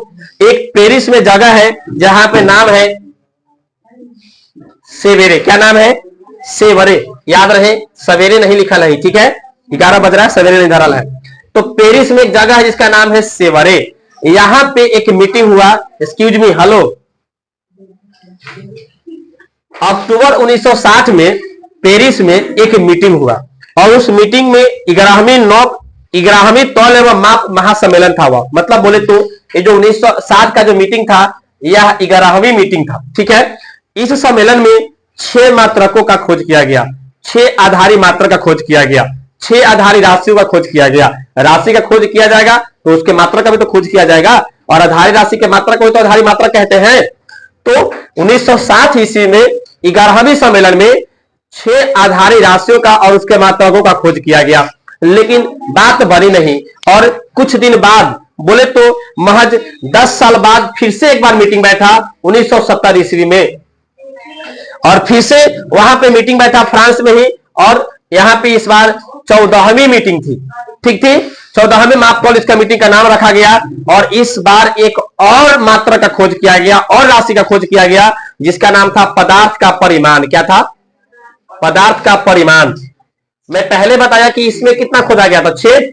एक पेरिस में जगह है जहां पे नाम है सेवेरे। क्या नाम है? सेवरे। याद रहे, सवेरे नहीं लिखा है, ठीक है, 11 बज रहा है, सवेरे नहीं धरल है। तो पेरिस में एक जगह है जिसका नाम है सेवरे, यहां पे एक मीटिंग हुआ, एक्सक्यूज मी, हेलो, अक्टूबर 1960 में पेरिस में एक मीटिंग हुआ, और उस मीटिंग में 11वीं तौल एवं माप महासम्मेलन था हुआ। मतलब बोले तो ये जो 1960 का जो मीटिंग था, यह 11वीं मीटिंग था, ठीक है। इस सम्मेलन में 6 मात्रकों का खोज किया गया, 6 आधारी मात्रक का खोज किया गया, 6 आधारी राशियों का खोज किया गया। राशि का खोज किया जाएगा तो उसके मात्रक का भी तो खोज किया जाएगा, और आधारी राशि के मात्रक को तो आधारी मात्रक कहते हैं। तो 1960 ईस्वी में 11वीं सम्मेलन में 6 आधारी राशियों का और उसके मात्रकों का खोज किया गया, लेकिन बात बनी नहीं, और कुछ दिन बाद बोले तो महज 10 साल बाद फिर से एक बार मीटिंग बैठा 1970 ईस्वी में, और फिर से वहां पे मीटिंग बैठा फ्रांस में ही, और यहां पे इस बार 14वीं मीटिंग थी, ठीक थी, 14वीं माप कॉल इसका मीटिंग का नाम रखा गया, और इस बार एक और मात्रा का खोज किया गया, और राशि का खोज किया गया, जिसका नाम था पदार्थ का परिमाण। क्या था? पदार्थ का परिमाण। मैं पहले बताया कि इसमें कितना खोजा गया था? 6,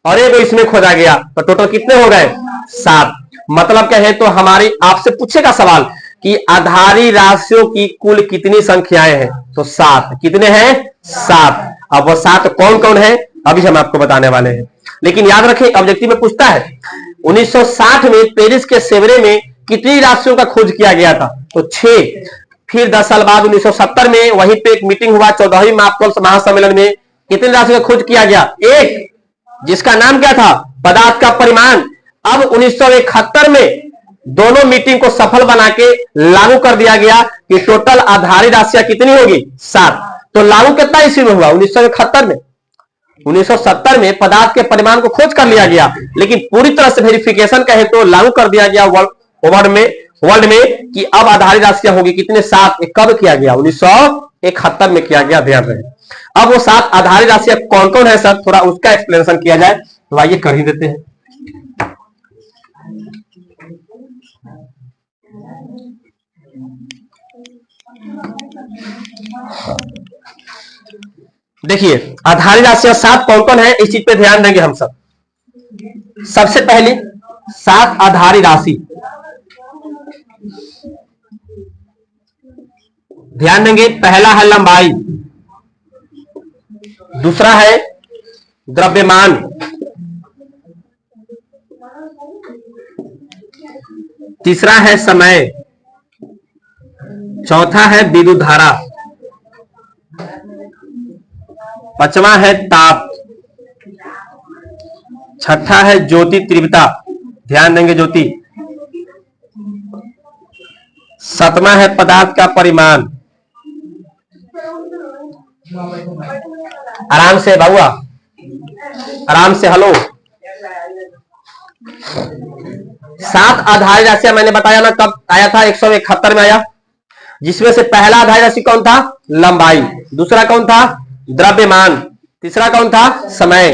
और एक इसमें खोजा गया, तो टोटल कितने हो गए? 7। मतलब कहे तो हमारी आपसे पूछेगा सवाल कि आधारी राशियों की कुल कितनी संख्याएं हैं? तो 7। कितने हैं? 7। अब वो 7 कौन कौन है अभी हम आपको बताने वाले हैं। लेकिन याद रखें ऑब्जेक्टिव में पूछता है 1960 में पेरिस के सेवरे में कितनी राशियों का खोज किया गया था? तो 6। फिर 10 साल बाद 1970 में वहीं पे एक मीटिंग हुआ 14वीं मापतौल महासम्मेलन में, कितनी राशि का खोज किया गया? 1, जिसका नाम क्या था? पदार्थ का परिमाण। अब 1971 में दोनों मीटिंग को सफल बना के लागू कर दिया गया कि टोटल आधारित राशियां कितनी होगी? 7। तो लागू कितना ईस्वी में हुआ? 1971 में। 1970 में पदार्थ के परिमाण को खोज कर लिया गया, लेकिन पूरी तरह से वेरिफिकेशन कहे तो लागू कर दिया गया वर्ल्ड में कि अब आधारित राशियां होगी कितने? 7। कब किया गया? 1971 में किया गया, ध्यान रहे। अब वो 7 आधारित राशियां कौन कौन है सर, थोड़ा उसका एक्सप्लेनेशन किया जाए, तो आइए कर ही देते हैं। देखिए आधारित राशियां 7 कौन कौन है, इस चीज पे ध्यान देंगे हम सब। सबसे पहले 7 आधारित राशि ध्यान देंगे। पहला है लंबाई, दूसरा है द्रव्यमान, तीसरा है समय, चौथा है विद्युत धारा, पांचवा है ताप, छठा है ज्योति तीव्रता, ध्यान देंगे ज्योति, सातवां है पदार्थ का परिमाण। आराम से बाबुआ, आराम से, हेलो। 7 आधारित राशियां मैंने बताया ना, कब आया था? 171 में आया, जिसमें से पहला आधारित राशि कौन था? लंबाई। दूसरा कौन था? द्रव्यमान। तीसरा कौन था? समय।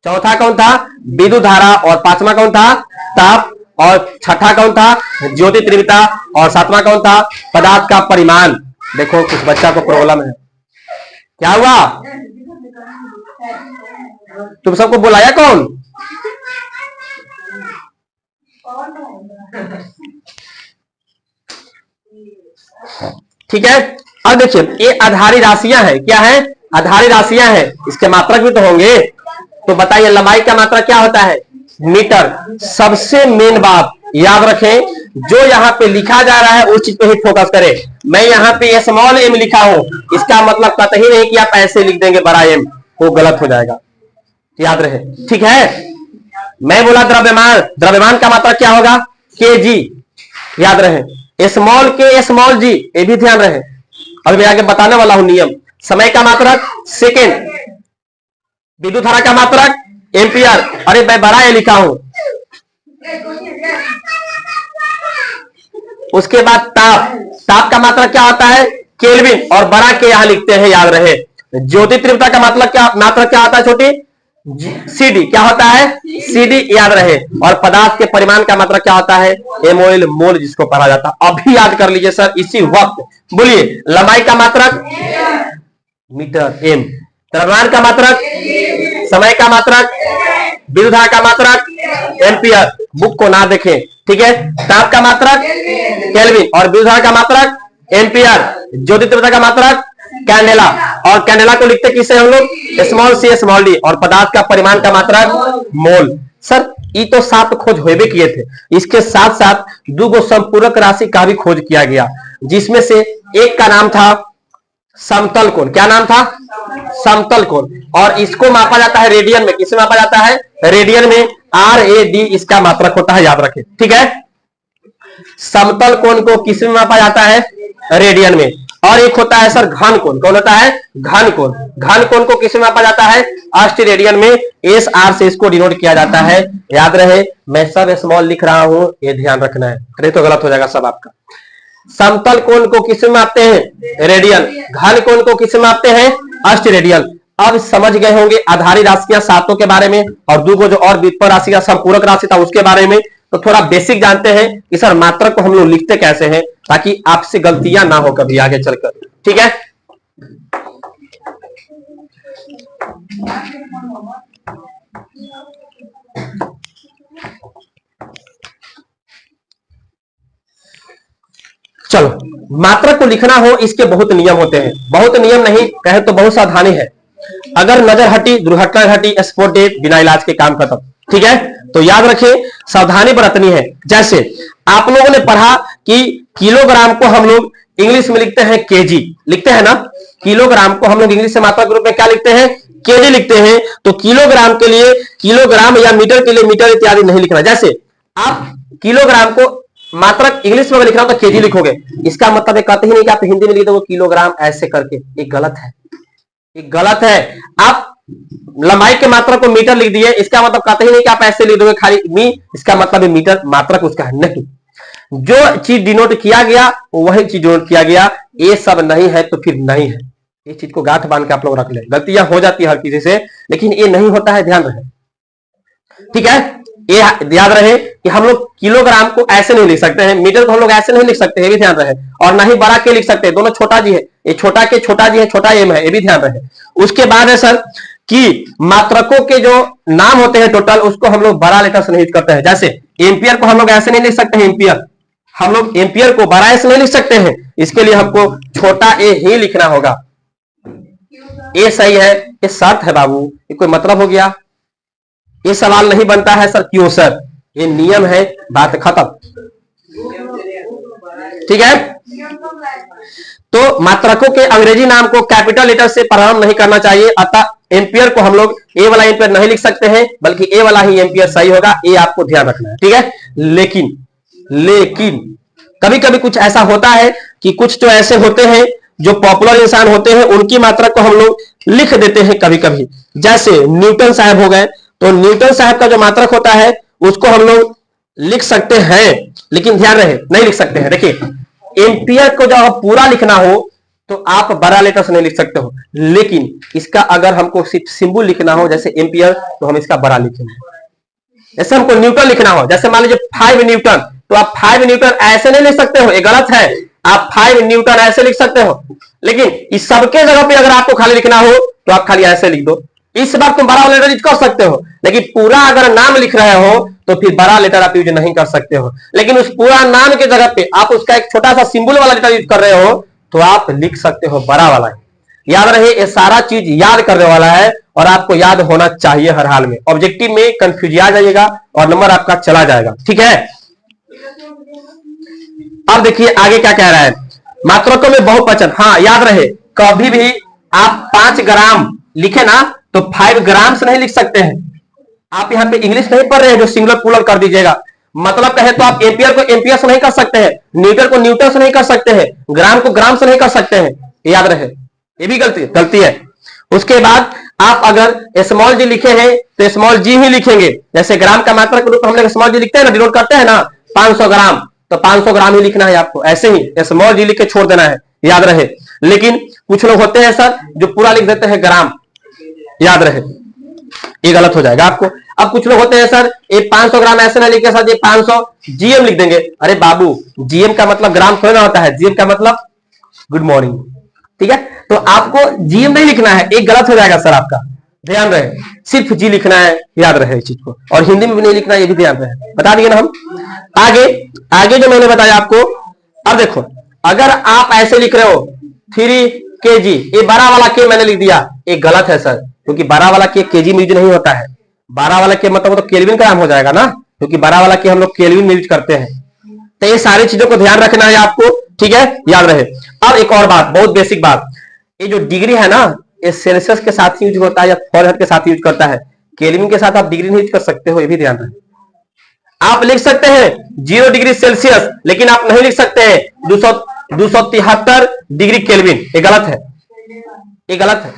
चौथा कौन था? विद्युत धारा। और पांचवा कौन था? ताप। और छठा कौन था? ज्योति तीव्रता। और सातवां कौन था? पदार्थ का परिमाण। देखो कुछ बच्चा को प्रॉब्लम है, क्या हुआ? तुम सबको बुलाया कौन? ठीक है, अब देखिए ये आधारित राशियां हैं। क्या है? आधारित राशियां हैं, इसके मात्रक भी तो होंगे। तो बताइए लंबाई का मात्रक क्या होता है? मीटर। सबसे मेन बात याद रखें, जो यहाँ पे लिखा जा रहा है उस चीज पे ही फोकस करें। मैं यहाँ पे स्मॉल m लिखा हूं, इसका मतलब कतई नहीं कि आप ऐसे लिख देंगे बड़ा M, वो गलत हो जाएगा, याद रहे। ठीक है, मैं बोला द्रव्यमान, द्रव्यमान का मात्रक क्या होगा? kg, याद रहे। स्मॉल k स्मॉल g, ये भी ध्यान रहे। अभी मैं आगे बताने वाला हूं नियम। समय का मात्रक सेकेंड, विद्युत धारा का मात्रक एम्पियर। अरे मैं बड़ा ए लिखा हूं। उसके बाद ताप, ताप का मात्रक क्या होता है? केल्विन। और बड़ा के यहां लिखते हैं, याद रहे। ज्योति तीव्रता का मात्रक क्या होता है? छोटी CD, क्या होता है? CD, याद रहे। और पदार्थ के परिमाण का मात्रक क्या होता है? MOL, मोल, जिसको पढ़ा जाता है। अभी याद कर लीजिए सर इसी वक्त। बोलिए लंबाई का मात्रक मीटर M, द्रव्यमान का मात्रक, समय का मात्रक, विद्युत धारा का मात्रक एम्पियर। बुक को ना देखें, ठीक है। ताप का मात्रक केल्विन और विद्युत धारा का मात्रक एम्पियर। ज्योति तीव्रता का मात्रक कैंडेला, और कैंडेला को लिखते किसे हम लोग? Small c small d। और पदार्थ का परिमाण का मात्रक मोल। सर ये तो 7 खोज हुए किए थे, इसके साथ साथ 2 संपूरक राशि का भी खोज किया गया, जिसमें से एक का नाम था समतल कोण। क्या नाम था? समतल कोण। और इसको मापा जाता है रेडियन में। किसे मापा जाता है? रेडियन में। RAD इसका मात्रक होता है, याद रखें, ठीक है। समतल कोण को किस में मापा जाता है? रेडियन में। और एक होता है सर घन कोण। कौन होता है? घन कोण। घन कोण को किस में मापा जाता है? अष्ट रेडियन में। SR से इसको डिनोट किया जाता है, याद रहे। मैं सब स्मॉल लिख रहा हूं, ये ध्यान रखना है, नहीं तो गलत हो जाएगा सब आपका। समतल कोण को किस में मापते हैं? रेडियन। घन कोण को किस में मापते हैं? अष्ट रेडियन। अब समझ गए होंगे आधारित राशियां 7 के बारे में, और 2 जो और व्युत्पन्न राशि का संपूरक राशि था उसके बारे में। तो थोड़ा बेसिक जानते हैं कि सर मात्रक को हम लोग लिखते कैसे हैं, ताकि आपसे गलतियां ना हो कभी आगे चलकर, ठीक है। चलो मात्रक को लिखना हो इसके बहुत नियम होते हैं। बहुत नियम नहीं कहे तो बहुत सावधानी है। अगर नजर हटी, दुर्घटना घटी, स्पॉट डेथ, बिना इलाज के काम खत्म। ठीक है, तो याद रखें, सावधानी बरतनी है। जैसे आप लोगों ने पढ़ा कि किलोग्राम को हम लोग इंग्लिश में लिखते हैं केजी, लिखते हैं ना। किलोग्राम को हम लोग इंग्लिश से मात्रा के रूप में क्या लिखते हैं? केजी लिखते हैं। तो किलोग्राम के लिए किलोग्राम या मीटर के लिए मीटर इत्यादि नहीं लिखना। जैसे आप किलोग्राम को मात्रक इंग्लिश में लिखना हो तो केजी लिखोगे, इसका मतलब ये कहते ही नहीं कि आप हिंदी में लिख दोगे किलोग्राम ऐसे करके, ये गलत है, ये गलत है। आप लंबाई के मात्रक को मीटर लिख दिए, इसका मतलब कहते ही नहीं कि आप ऐसे लिख दोगे खाली मी, इसका मतलब है मीटर मात्रक उसका है नहीं। जो चीज डिनोट किया गया वही चीज डिनोट किया गया, ये सब नहीं है तो फिर नहीं है। इस चीज को गांठ बांध के आप लोग रख ले। गलतियां हो जाती है हर किसी से, लेकिन ये नहीं होता है, ध्यान रहे। ठीक है, ये याद रहे कि हम लोग किलोग्राम को ऐसे नहीं लिख सकते हैं, मीटर को हम लोग ऐसे नहीं लिख सकते हैं, ये भी ध्यान रहे। और ना ही बड़ा के लिख सकते हैं, दोनों छोटा जी है, ये छोटा के छोटा जी है, छोटा एम है, ये भी ध्यान रहे। उसके बाद है सर कि मात्रकों के जो नाम होते हैं टोटल, उसको हम लोग बड़ा लेटर से नहीं करते हैं। जैसे एम्पियर को हम लोग ऐसे नहीं लिख सकते हैं, एम्पियर हम लोग एम्पियर को बड़ा ऐसे नहीं लिख सकते हैं, इसके लिए हमको छोटा ए ही लिखना होगा। ये सही है, ये शर्त है बाबू, ये कोई मतलब हो गया? ये सवाल नहीं बनता है सर, क्यों सर? ये नियम है, बात खत्म। ठीक है, तो मात्रकों के अंग्रेजी नाम को कैपिटल लेटर से प्रारंभ नहीं करना चाहिए। अतः एम्पियर को हम लोग ए वाला एम्पियर नहीं लिख सकते हैं, बल्कि ए वाला ही एम्पियर सही होगा, ये आपको ध्यान रखना है। ठीक है, लेकिन कभी कभी कुछ ऐसा होता है कि कुछ तो ऐसे होते हैं जो पॉपुलर इंसान होते हैं, उनकी मात्रा को हम लोग लिख देते हैं कभी कभी। जैसे न्यूटन साहब हो गए, तो न्यूटन साहब का जो मात्रक होता है उसको हम लोग लिख सकते हैं, लेकिन ध्यान रहे नहीं लिख सकते हैं। देखिए, एम्पियर को जब पूरा लिखना हो तो आप बड़ा लेटर से नहीं लिख सकते हो, लेकिन इसका अगर हमको सिर्फ सिंबल लिखना हो जैसे एम्पियर, तो हम इसका बड़ा लिखेंगे। जैसे हमको न्यूटन लिखना हो, जैसे मान लीजिए 5 न्यूटन, तो आप 5 न्यूटन ऐसे नहीं लिख सकते हो, ये गलत है। आप 5 न्यूटन ऐसे लिख सकते हो, लेकिन इस सबके जगह पे अगर आपको खाली लिखना हो तो आप खाली ऐसे लिख दो। इस बार तुम बड़ा लेटर यूज कर सकते हो, लेकिन पूरा अगर नाम लिख रहे हो तो फिर बड़ा लेटर आप यूज नहीं कर सकते हो। लेकिन उस पूरा नाम के जगह पे आप उसका एक छोटा सा सिंबल वाला लेटर यूज कर रहे हो तो आप लिख सकते हो बड़ा वाला। याद रहे, ये सारा चीज याद करने वाला है और आपको याद होना चाहिए हर हाल में। ऑब्जेक्टिव में कंफ्यूज आ जाइएगा और नंबर आपका चला जाएगा। ठीक है, अब देखिए आगे क्या कह रहा है, मात्रकों में बहुवचन। हाँ, याद रहे, कभी भी आप 5 ग्राम लिखे ना तो 5 ग्राम से नहीं लिख सकते हैं। आप यहाँ पे इंग्लिश नहीं पढ़ रहे हैं जो सिंगुलर प्लूरल कर दीजिएगा। मतलब कहे तो आप एम्पियर को एम्पियर से नहीं कर सकते हैं, न्यूटन को न्यूटन से नहीं कर सकते हैं, ग्राम को ग्राम से नहीं कर सकते हैं, याद रहे, ये भी गलती है। उसके बाद आप अगर स्मॉल जी लिखे हैं तो स्मॉल जी ही लिखेंगे। जैसे ग्राम का मात्रा के रूप में हम लोग स्मॉल जी लिखते हैं ना, डिनोट करते हैं ना 500 ग्राम, तो 500 ग्राम ही लिखना है आपको, ऐसे ही स्मॉल जी लिख के छोड़ देना है, याद रहे। लेकिन कुछ लोग होते हैं सर जो पूरा लिख देते हैं ग्राम, याद रहे, ये गलत हो जाएगा आपको। अब कुछ लोग होते हैं सर ये 500 ग्राम ऐसे ना लिखे सर, ये 500 जीएम लिख देंगे। अरे बाबू, जीएम का मतलब ग्राम थोड़ा ना होता है, जीएम का मतलब गुड मॉर्निंग। ठीक है, तो आपको जीएम नहीं लिखना है, एक गलत हो जाएगा सर आपका, ध्यान रहे। सिर्फ जी लिखना है, याद रहे इस चीज को, और हिंदी में भी नहीं लिखना है, ये भी ध्यान रहे। बता दिए ना हम। आगे जो मैंने बताया आपको, अब देखो, अगर आप ऐसे लिख रहे हो 3 kg, ये बड़ा वाला के मैंने लिख दिया, ये गलत है सर, क्योंकि बड़ा वाला के केजी में यूज नहीं होता है। बड़ा वाला के मतलब तो केल्विन का नाम हो जाएगा ना, क्योंकि बड़ा वाला के हम लोग केल्विन में यूज करते हैं। तो ये सारी चीजों को ध्यान रखना है आपको, ठीक है, याद रहे। अब एक और बात, बहुत बेसिक बात, ये जो डिग्री है ना, ये सेल्सियस के साथ यूज होता है या फ़ारेनहाइट के साथ यूज करता है, केल्विन के साथ आप डिग्री नहीं यूज कर सकते हो, ये भी ध्यान रहे। आप लिख सकते हैं 0 डिग्री सेल्सियस, लेकिन आप नहीं लिख सकते हैं 273 डिग्री केल्विन, ये गलत है, ये गलत है।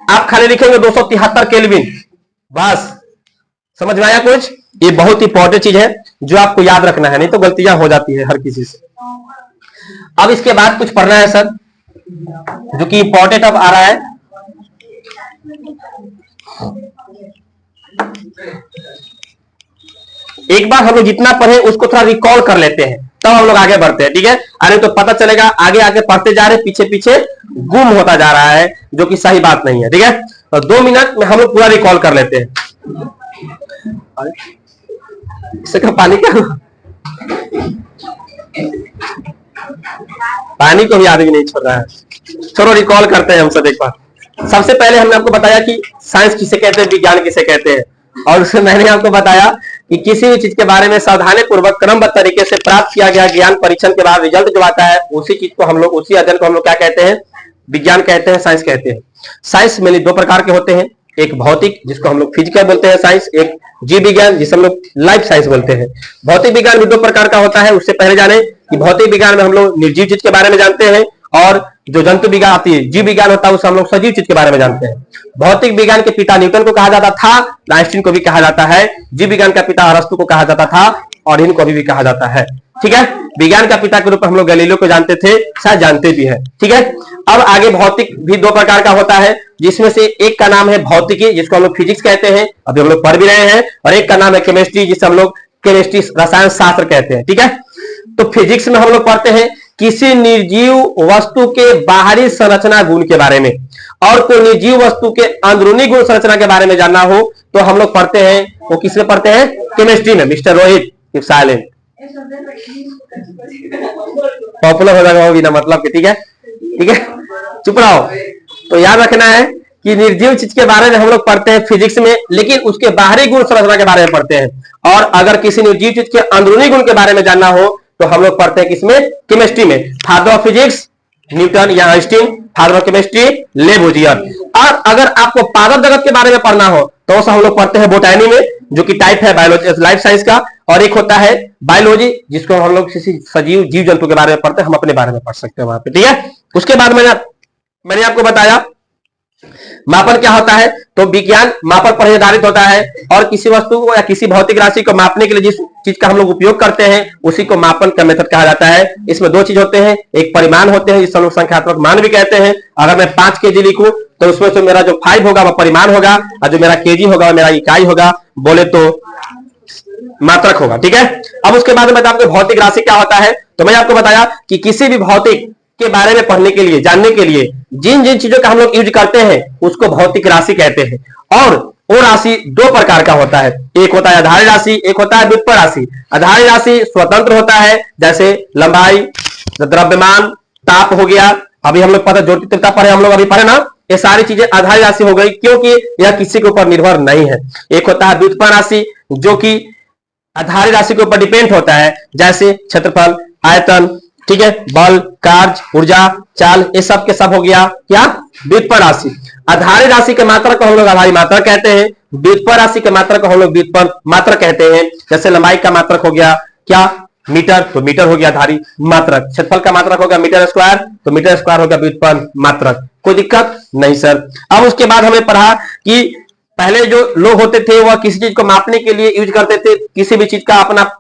आप खाली लिखेंगे 273 केल्विन, बस। समझ में आया कुछ? ये बहुत इंपॉर्टेंट चीज है जो आपको याद रखना है, नहीं तो गलतियां हो जाती है हर किसी से। अब इसके बाद कुछ पढ़ना है सर, जो कि इंपॉर्टेंट अब आ रहा है। एक बार हम लोग जितना पढ़े उसको थोड़ा रिकॉल कर लेते हैं, तब हम लोग आगे बढ़ते हैं, ठीक है। अरे तो पता चलेगा आगे आगे पढ़ते जा रहे, पीछे पीछे गुम होता जा रहा है, जो कि सही बात नहीं है, ठीक है। तो 2 मिनट में हम लोग पूरा रिकॉल कर लेते हैं। इसका पानी क्या, पानी को भी आदमी नहीं छोड़ रहा है। चलो रिकॉल करते हैं हम सब एक बार। सबसे पहले हमने आपको बताया कि साइंस किसे कहते हैं, विज्ञान किसे कहते हैं, और उसमें मैंने आपको बताया कि किसी भी चीज के बारे में सावधानी पूर्वक क्रमबद्ध तरीके से प्राप्त किया गया ज्ञान परीक्षण के बाद रिजल्ट जो आता है, उसी चीज को हम लोग, उसी अध्ययन को हम लोग क्या कहते हैं, विज्ञान कहते हैं, साइंस कहते हैं। साइंस मेनली दो प्रकार के होते हैं, एक भौतिक जिसको हम लोग फिजिकल बोलते हैं साइंस, एक जीव विज्ञान जिसे हम लोग लाइफ साइंस बोलते हैं। भौतिक विज्ञान भी दो प्रकार का होता है। उससे पहले जाने कि भौतिक विज्ञान में हम लोग निर्जीव चीज के बारे में जानते हैं, और जो जंतु विज्ञान आती है, जीव विज्ञान होता है, उससे हम लोग सजीव चीज के बारे में जानते हैं। भौतिक विज्ञान के पिता न्यूटन को कहा जाता था, आइंस्टीन को भी कहा जाता है। जीव विज्ञान का पिता अरस्तु को कहा जाता था, और इनको अभी भी कहा जाता है। ठीक है, विज्ञान का पिता के रूप में हम लोग गैलीलियो को जानते थे, शायद जानते भी हैं। ठीक है, अब आगे भौतिक भी दो प्रकार का होता है, जिसमें से एक का नाम है भौतिकी, जिसको हम लोग फिजिक्स कहते हैं, अभी हम लोग पढ़ भी रहे हैं, और एक का नाम है केमिस्ट्री, जिसे हम लोग केमिस्ट्री रसायन शास्त्र कहते हैं। ठीक है, तो फिजिक्स में हम लोग पढ़ते हैं किसी निर्जीव वस्तु के बाहरी संरचना गुण के बारे में, और कोई निर्जीव वस्तु के अंदरूनी गुण संरचना के बारे में जानना हो तो हम लोग पढ़ते हैं, वो किसमें पढ़ते हैं, केमिस्ट्री में। मिस्टर रोहित साइलेंट, पॉपुलर हो जाएगा वो बिना मतलब के। ठीक है, ठीक है, चुप रहो। तो याद रखना है कि निर्जीव चीज के बारे में हम लोग पढ़ते हैं फिजिक्स में, लेकिन उसके बाहरी गुण संरचना के बारे में पढ़ते हैं। और अगर किसी निर्जीव चीज के अंदरूनी गुण के बारे में जानना हो तो हम लोग पढ़ते हैं किसमें, केमिस्ट्री में। फादर ऑफ फिजिक्स न्यूटन या Einstein, father of chemistry Lavoisier. और अगर आपको पादप जगत के बारे में पढ़ना हो तो हम लोग पढ़ते हैं बोटैनी में, जो कि टाइप है बायोलॉजी लाइफ साइंस का, और एक होता है बायोलॉजी, जिसको हम लोग किसी सजीव जीव जंतु के बारे में पढ़ते हैं, हम अपने बारे में पढ़ सकते हैं वहां पे। ठीक है, उसके बाद मैंने आपको बताया मापन क्या होता है। तो विज्ञान मापन पर आधारित होता है, और किसी वस्तु को या किसी भौतिक राशि को मापने के लिए जिस चीज का हम लोग उपयोग करते हैं उसी को मापन का मेथड कहा जाता है। इसमें दो चीज होते हैं, एक परिमाण होते हैं जिसे हम लोग संख्यात्मक मान भी कहते हैं। अगर मैं 5 केजी लिखूं तो उसमें से मेरा जो 5 होगा वह परिमाण होगा, और जो मेरा केजी होगा वह मेरा इकाई होगा, बोले तो मात्रक होगा। ठीक है, अब उसके बाद में आपको भौतिक राशि क्या होता है। तो मैंने आपको बताया कि किसी भी भौतिक के बारे में पढ़ने के लिए, जानने के लिए जिन जिन चीजों का हम लोग यूज करते हैं उसको भौतिक राशि कहते हैं। और वो राशि दो प्रकार का होता है, एक होता है आधारी राशि, एक होता है व्युत्पन्न राशि। आधारी राशि स्वतंत्र होता है, जैसे लंबाई, द्रव्यमान, ताप हो गया। अभी हम लोग पता ज्योति तीव्रता पढ़े, हम लोग अभी पढ़े ना, ये सारी चीजें आधारी राशि हो गई, क्योंकि यह किसी के ऊपर निर्भर नहीं है। एक होता है व्युत्पन्न राशि, जो कि आधारी राशि के ऊपर डिपेंड होता है, जैसे क्षेत्रफल, आयतन, ठीक है, बल, कार्य, ऊर्जा, चाल, ये सब के सब हो गया क्या, व्युत्पन्न राशि। आधारी राशि के मात्रा को हम लोग आधारी मात्रा कहते हैं, व्युत्पन्न राशि के मात्रा को हम लोग व्युत्पन्न मात्रा कहते हैं। जैसे लंबाई का मात्रक हो गया क्या, मीटर, तो मीटर हो गया आधारी मात्रक। क्षेत्रफल का मात्रक हो गया मीटर स्क्वायर, तो मीटर स्क्वायर हो गया व्युत्पन्न मात्रक। कोई दिक्कत नहीं सर। अब उसके बाद हमें पढ़ा कि पहले जो लोग होते थे वह किसी चीज को मापने के लिए यूज करते थे, किसी भी चीज का अपना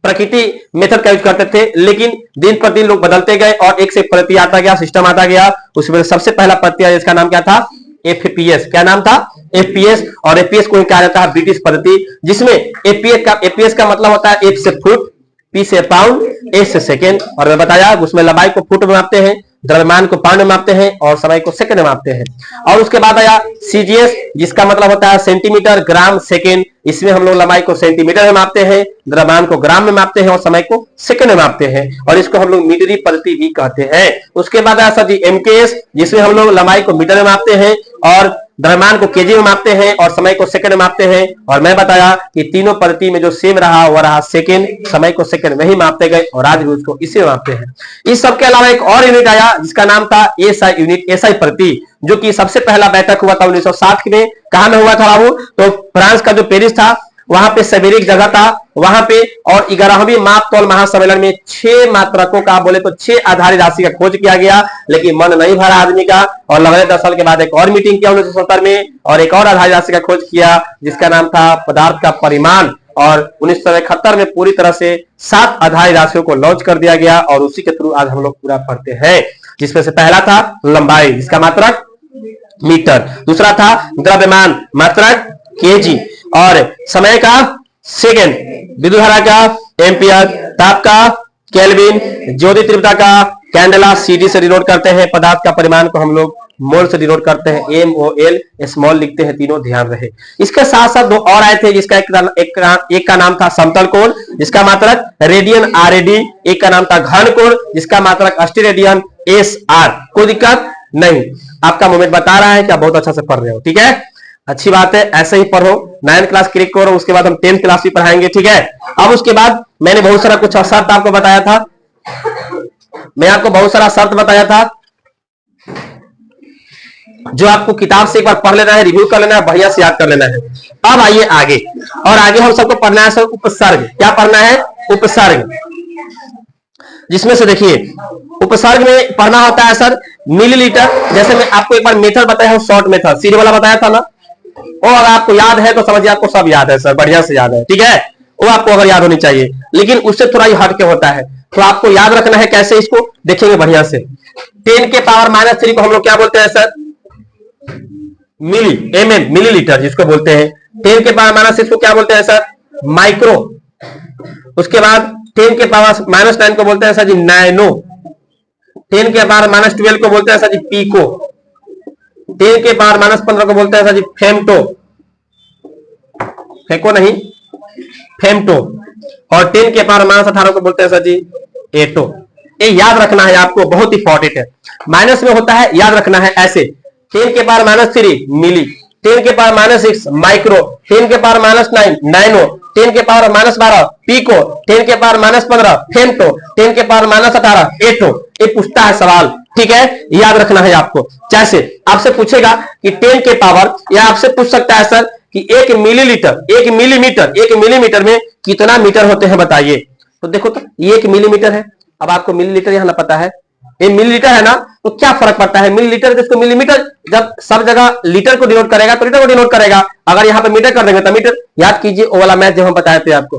प्रकृति मेथड का यूज करते थे, लेकिन दिन पर दिन लोग बदलते गए और एक से पद्धति आता गया, सिस्टम आता गया। उसमें सबसे पहला पद्धति आया जिसका नाम क्या था, एफपीएस। क्या नाम था, एफपीएस। और एफपीएस को कहा जाता है ब्रिटिश पद्धति, जिसमें एफपीएस का मतलब होता है एफ से फुट, पी से पाउंड, एस से सेकेंड। और मैं बताया उसमें लंबाई को फुट में मापते हैं, द्रव्यमान को पाउंड में मापते हैं, और समय को सेकंड में मापते हैं। और उसके बाद आया सीजीएस, जिसका मतलब होता है सेंटीमीटर, ग्राम, सेकंड। इसमें हम लोग लंबाई को सेंटीमीटर में मापते हैं, द्रव्यमान को ग्राम में मापते हैं, और समय को सेकंड में मापते हैं, और इसको हम लोग मीटरी पद्धति भी कहते हैं। उसके बाद आया सर जी एमकेएस, जिसमें हम लोग लंबाई को मीटर में मापते हैं, और द्रव्यमान को केजी में मापते हैं, और समय को सेकंड में मापते हैं। और मैं बताया कि तीनों पद्धति में जो सेम रहा वह रहा सेकंड, समय को सेकंड में ही मापते गए, और आज भी उसको इसी में मापते हैं। इस सब के अलावा एक और यूनिट आया जिसका नाम था एसआई यूनिट, एसआई पद्धति, जो कि सबसे पहला बैठक हुआ था 1960 में। कहां में हुआ था बाबू, तो फ्रांस का जो पेरिस था वहां पे सेवेरिक जगह था वहां पे। और 11वीं माप तौल महासम्मेलन में 6 मात्रकों का, बोले तो 6 आधारी राशि का खोज किया गया, लेकिन मन नहीं भरा आदमी का, और लगभग 10 साल के बाद एक और मीटिंग किया 1970 में, और एक और आधारी राशि का खोज किया जिसका नाम था पदार्थ का परिमाण। और 1971 में पूरी तरह से 7 आधारी राशियों को लॉन्च कर दिया गया, और उसी के थ्रू आज हम लोग पूरा पढ़ते हैं। जिसमें से पहला था लंबाई, जिसका मात्रक मीटर। दूसरा था द्रव्यमान, मात्रक केजी, और समय का सेकेंड, विद्युत धारा का एम्पियर, ताप का केल्विन, ज्योति तीव्रता का कैंडेला, सीडी से डिनोट करते हैं। पदार्थ का परिमाण को हम लोग मोल से डिनोट करते हैं, एमओएल, स्मॉल लिखते हैं, तीनों ध्यान रहे। इसके साथ साथ 2 और आए थे, जिसका एक का नाम था समतल कोण, जिसका मात्रक रेडियन आरएडी। एक का नाम था घन कोण, जिसका मात्रक अस्टी रेडियन एसआर। कोई दिक्कत नहीं, आपका मूवमेंट बता रहा है कि आप बहुत अच्छा से पढ़ रहे हो। ठीक है, अच्छी बात है, ऐसे ही पढ़ो। 9th क्लास क्लिक करो, उसके बाद हम 10th क्लास भी पढ़ाएंगे। ठीक है, अब उसके बाद मैंने बहुत सारा कुछ शर्त आपको बताया था, मैं आपको बहुत सारा शर्त बताया था जो आपको किताब से एक बार पढ़ लेना है, रिव्यू कर लेना है, बढ़िया से याद कर लेना है। अब आइए आगे, और आगे हम सबको पढ़ना है सर उपसर्ग। क्या पढ़ना है? उपसर्ग। जिसमें से देखिए उपसर्ग में पढ़ना होता है सर मिलीलीटर। जैसे मैं आपको एक बार मेथड बताया हूं, शॉर्ट मेथड, सीधे वाला बताया था ना, वो अगर आपको याद है तो समझिए आपको सब याद है सर, बढ़िया से याद है। ठीक है, वो आपको अगर याद होनी चाहिए, लेकिन उससे थोड़ा ही हट के होता है, तो आपको याद रखना है। कैसे? इसको देखेंगे बढ़िया से। 10 के पावर -3 को हम लोग क्या बोलते हैं सर? मिली, mm, मिलीलीटर जिसको बोलते हैं। 10 के पावर -6 को क्या बोलते हैं सर? माइक्रो। उसके बाद 10 के पावर -9 को बोलते हैं सर जी नैनो। 10 के पावर -12 को बोलते हैं सर जी पीको। 10 के पावर -15 को बोलते हैं सर जी फेमटो, फेको नहीं, फेमटो। और 10 के पावर -18 को बोलते हैं सर जी एटो। ये याद रखना है आपको, बहुत इंपॉर्टेंट है। माइनस में होता है, याद रखना है ऐसे। 10 के पावर -3 मिली, 10 के पावर -6 माइक्रो, 10 के पावर -9 नैनो, 10 के पावर -12 पीको, 10 के पावर -15 फेमटो, 10 के पावर -18 एटो। ये पूछता है सवाल। ठीक है, याद रखना है आपको। जैसे आपसे पूछेगा कि 10 के पावर, या आपसे पूछ सकता है सर कि 1 मिलीलीटर, 1 मिलीमीटर, 1 मिलीमीटर में कितना मीटर होते हैं बताइए। तो देखो तो ये 1 मिलीमीटर है। अब आपको मिलीलीटर यहां ना पता है, ये मिलीलीटर है ना, तो क्या फर्क पड़ता है? मिलीलीटर जिसको मिलीमीटर, जब सब जगह लीटर को डिनोट करेगा तो लीटर को डिनोट करेगा, अगर यहाँ पे मीटर कर देंगे तो मीटर। याद कीजिए वो वाला मैथ जब हम बताए थे आपको,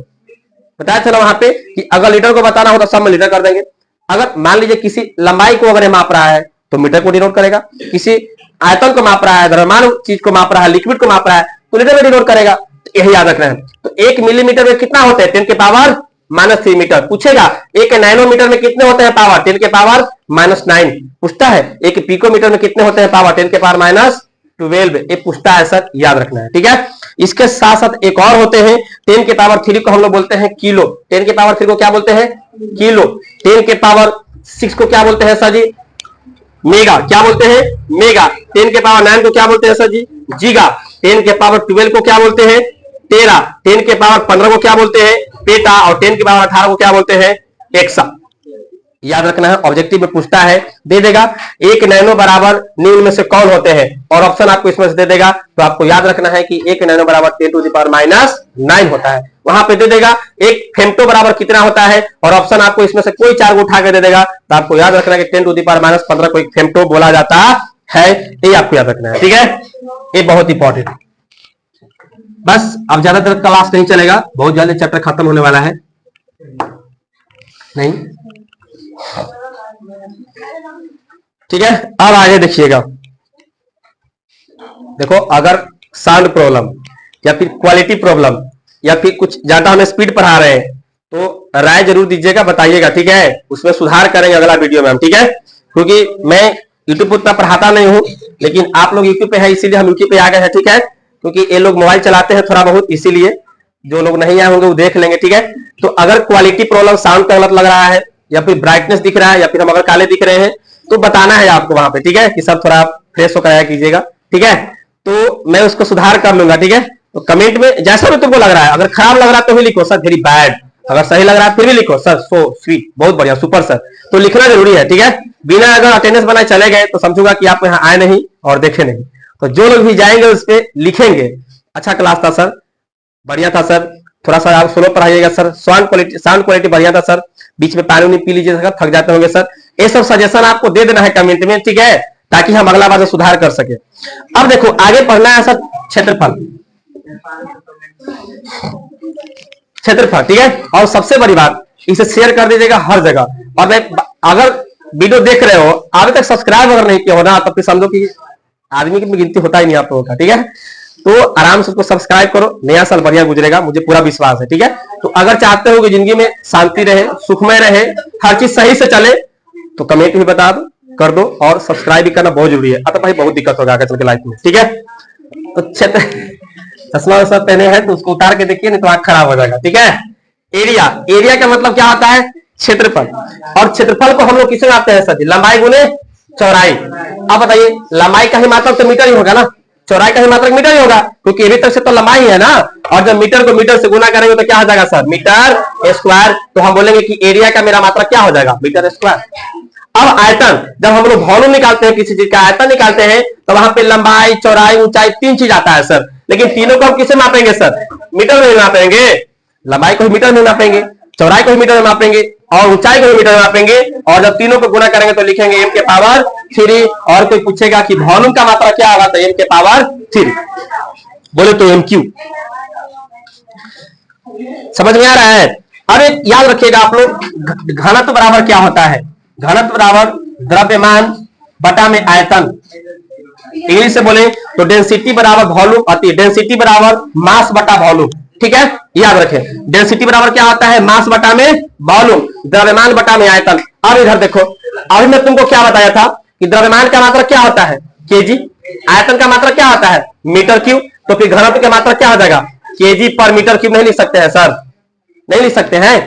बताया था ना वहां पे कि अगर लीटर को बताना हो तो सब में लीटर कर देंगे। अगर मान लीजिए किसी लंबाई को अगर माप रहा है तो मीटर को डिनोट करेगा, किसी आयतन को माप रहा है, द्रव्यमान चीज को माप रहा है, लिक्विड को माप रहा है, तो लीटर में डिनोट करेगा। तो यही याद रखना है। तो 1 मिलीमीटर में कितना होते हैं? 10 के पावर -3 मीटर। पूछेगा 1 नैनोमीटर में कितने होते हैं पावर? 10 के पावर -9 पूछता है। 1 पिकोमीटर में कितने होते हैं पावर? 10 के पावर -12 ये पूछता है सर, याद रखना है। ठीक है, इसके साथ साथ एक और होते हैं 10 के पावर 3 को हम लोग बोलते हैं किलो। 10 के पावर 3 को क्या बोलते हैं? किलो। 10 के पावर 6 को क्या बोलते हैं सर जी? मेगा। क्या बोलते हैं? मेगा। 10 के पावर 9 को क्या बोलते हैं सर जी? जीगा। 10 के पावर 12 को क्या बोलते हैं? टेरा। 10 के पावर 15 को क्या बोलते हैं? पेटा। और 10 के पावर 18 को क्या बोलते हैं? एक्सा। याद रखना है, ऑब्जेक्टिव में पूछता है, दे देगा 1 नैनो बराबर निम्न में से कौन होते हैं, और ऑप्शन आपको इसमें से दे देगा। तो आपको याद रखना है कि 1 नैनो बराबर 10⁻⁹ होता है। वहां पे दे देगा 1 फेमटो बराबर कितना होता है, और ऑप्शन आपको इसमें से कोई 4 को उठा के दे देगा। तो आपको याद रखना है कि 10⁻15 को एक फेमटो बोला जाता है। ये आपको याद रखना है। ठीक है, ये बहुत इंपॉर्टेंट। बस अब ज्यादातर क्लास नहीं चलेगा, बहुत जल्दी चैप्टर खत्म होने वाला है। नहीं, ठीक है, अब आगे देखिएगा। देखो, अगर साउंड प्रॉब्लम या फिर क्वालिटी प्रॉब्लम या फिर कुछ ज्यादा हमें स्पीड पढ़ा रहे हैं तो राय जरूर दीजिएगा, बताइएगा। ठीक है, उसमें सुधार करेंगे अगला वीडियो में हम। ठीक है, क्योंकि मैं यूट्यूब पर उतना पढ़ाता नहीं हूं, लेकिन आप लोग यूट्यूब पे है इसीलिए हम यूट्यूब पे आ गए हैं। ठीक है, क्योंकि ये लोग मोबाइल चलाते हैं थोड़ा बहुत, इसीलिए जो लोग नहीं आए होंगे वो देख लेंगे। ठीक है, तो अगर क्वालिटी प्रॉब्लम, साउंड का गलत लग रहा है, या फिर ब्राइटनेस दिख रहा है, या फिर हम अगर काले दिख रहे हैं, तो बताना है आपको वहां पे। ठीक है, कि सब थोड़ा फ्रेश होकर आया कीजिएगा। ठीक है, तो मैं उसको सुधार कर लूंगा। ठीक है, तो कमेंट में जैसा भी तुमको लग रहा है, अगर खराब लग रहा है तो भी लिखो सर वेरी बैड, अगर सही लग रहा है फिर भी लिखो सर सो स्वीट, बहुत बढ़िया, सुपर सर। तो लिखना जरूरी है। ठीक है, बिना अगर अटेंडेंस बनाए चले गए तो समझूंगा कि आप यहाँ आए नहीं और देखे नहीं। तो जो लोग भी जाएंगे उस पर लिखेंगे अच्छा क्लास था सर, बढ़िया था सर, थोड़ा सा आप स्लो पढ़ाइएगा सर, साउंड क्वालिटी बढ़िया था सर, बीच में पानी पी लीजिए सर, थक जाते होंगे सर। ये सब सजेशन आपको दे देना है कमेंट में। ठीक है, ताकि हम अगला बार में सुधार कर सके। अब देखो आगे पढ़ना है सर क्षेत्रफल। क्षेत्रफल, ठीक है, और सबसे बड़ी बात, इसे शेयर कर दीजिएगा हर जगह। और मैं अगर वीडियो देख रहे हो अभी तक सब्सक्राइब अगर नहीं किया हो ना, तो फिर समझो कि आदमी की गिनती होता ही नहीं आप लोगों का। ठीक है, तो आराम से उसको सब्सक्राइब करो, नया साल बढ़िया गुजरेगा, मुझे पूरा विश्वास है। ठीक है, तो अगर चाहते हो कि जिंदगी में शांति रहे, सुखमय रहे, हर चीज सही से चले, तो कमेंट भी बता दो, कर दो, और सब्सक्राइब भी करना बहुत जरूरी है। अब तो भाई बहुत दिक्कत होगा आगे चल के लाइफ में। ठीक है, तो चश्मा सब पहने हैं तो उसको उतार के देखिए, नहीं तो आंख खराब हो जाएगा। ठीक है, एरिया, एरिया का मतलब क्या होता है? क्षेत्रफल। और क्षेत्रफल को हम लोग किसे मापते हैं सर? लंबाई गुने चौड़ाई। अब बताइए लंबाई का ही मात्रक तो मीटर ही होगा ना, चौड़ाई का ही मात्रक मीटर ही होगा, क्योंकि अभी तक से तो लंबाई है ना। और जब मीटर को मीटर से गुना करेंगे तो क्या हो जाएगा सर, मीटर स्क्वायर। तो हम बोलेंगे कि एरिया का मेरा मात्रक क्या हो जाएगा, मीटर स्क्वायर। अब आयतन, जब हम लोग वॉल्यूम निकालते हैं, किसी चीज का आयतन निकालते हैं, तो वहां पे लंबाई, चौड़ाई, ऊंचाई 3 चीज आता है सर। लेकिन तीनों को हम किसे मापेंगे सर, मीटर में मापेंगे। लंबाई को ही मीटर में मापेंगे, चौड़ाई को ही मीटर में मापेंगे, और ऊंचाई को भी मीटर में मापेंगे। और जब तीनों को गुना करेंगे तो लिखेंगे m के पावर 3। और कोई पूछेगा कि वॉल्यूम का मात्रा क्या होगा, तो m के पावर 3 बोले तो mq। समझ में आ रहा है। अब एक याद रखिएगा आप लोग, घनत्व बराबर क्या होता है, घनत्व बराबर द्रव्यमान बटा में आयतन। इंग्लिश से बोले तो डेंसिटी बराबर वॉल्यूम, अति डेंसिटी बराबर मास बटा वॉल्यूम। ठीक है, याद रखें डेंसिटी बराबर क्या होता है, मास बटा में वॉल्यूम, द्रव्यमान बटा में आयतन। अब इधर देखो, अभी मैं तुमको क्या बताया था कि द्रव्यमान का मात्रक क्या होता है, केजी, आयतन का मात्रक क्या होता है, मीटर क्यूब। तो फिर घनत्व का मात्रक क्या हो जाएगा, केजी पर मीटर क्यूब। नहीं लिख सकते हैं सर, नहीं लिख सकते हैं।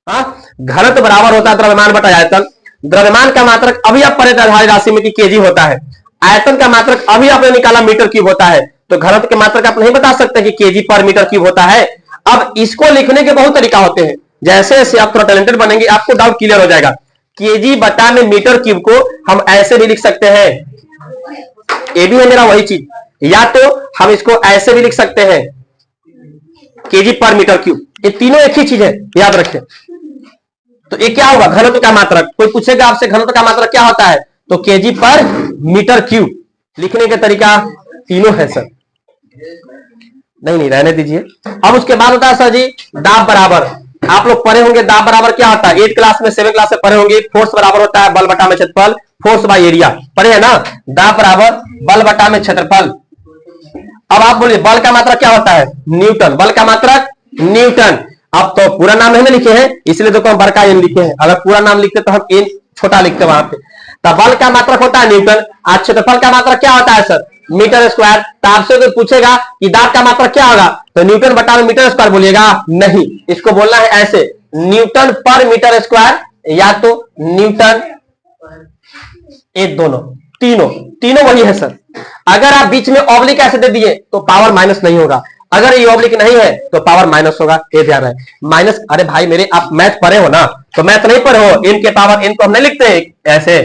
घनत्व बराबर होता है द्रव्यमान बटा आयतन। द्रव्यमान का मात्रक अभी आप पढ़े थे आधारित राशि में कि केजी होता है। आयतन का मात्रक अभी आपने निकाला मीटर क्यूब होता है। तो घनत्व के मात्रक आप नहीं बता सकते कि केजी पर मीटर क्यूब होता है। अब इसको लिखने के बहुत तरीका होते हैं, जैसे जैसे आप थोड़ा टैलेंटेड बनेंगे आपको डाउट क्लियर हो जाएगा। केजी बटा में मीटर क्यूब को हम ऐसे भी लिख सकते हैं, ये भी है मेरा वही चीज, या तो हम इसको ऐसे भी लिख सकते हैं केजी पर मीटर क्यूब। ये तीनों एक ही चीज है, याद रखें। तो ये क्या होगा, घनत्व का मात्रक। कोई पूछेगा आपसे घनत्व का मात्रक क्या होता है, तो केजी पर मीटर क्यूब। लिखने का तरीका तीनों है सर। नहीं रहने दीजिए। अब उसके बाद होता है सर जी दाब बराबर। आप लोग पढ़े होंगे दाब बराबर क्या होता है, 8 क्लास में 7 क्लास से पढ़े होंगे। फोर्स बराबर होता है बल बटा में क्षेत्रफल, फोर्स बाय एरिया, पढ़े है ना। दाब बराबर बल बटा में क्षेत्रफल। अब आप बोलिए बल का मात्रक क्या होता है, न्यूटन। बल का मात्रक न्यूटन। अब तो पूरा नाम नहीं लिखे हैं, इसलिए तो हम बड़का एन लिखे हैं। अगर पूरा नाम लिखते तो हम एन छोटा लिखते वहां पे। तो बल का मात्रक होता है न्यूटन। आज क्षेत्रफल का मात्रक क्या होता है सर, मीटर स्क्वायर। तो आपसे कोई पूछेगा कि दाब का मात्रक क्या होगा, तो न्यूटन बटा में मीटर स्क्वायर बोलिएगा, नहीं। इसको बोलना है ऐसे, न्यूटन पर मीटर स्क्वायर, या तो न्यूटन, ये दोनों तीनों वही है सर। अगर आप बीच में ऑब्लिक ऐसे दे दिए तो पावर माइनस नहीं होगा, अगर ये ऑब्लिक नहीं है तो पावर माइनस होगा। ये ध्यान है माइनस। अरे भाई मेरे, आप मैथ पढ़े हो ना, तो मैथ नहीं पढ़े हो, एन के पावर एन को हम नहीं लिखते ऐसे,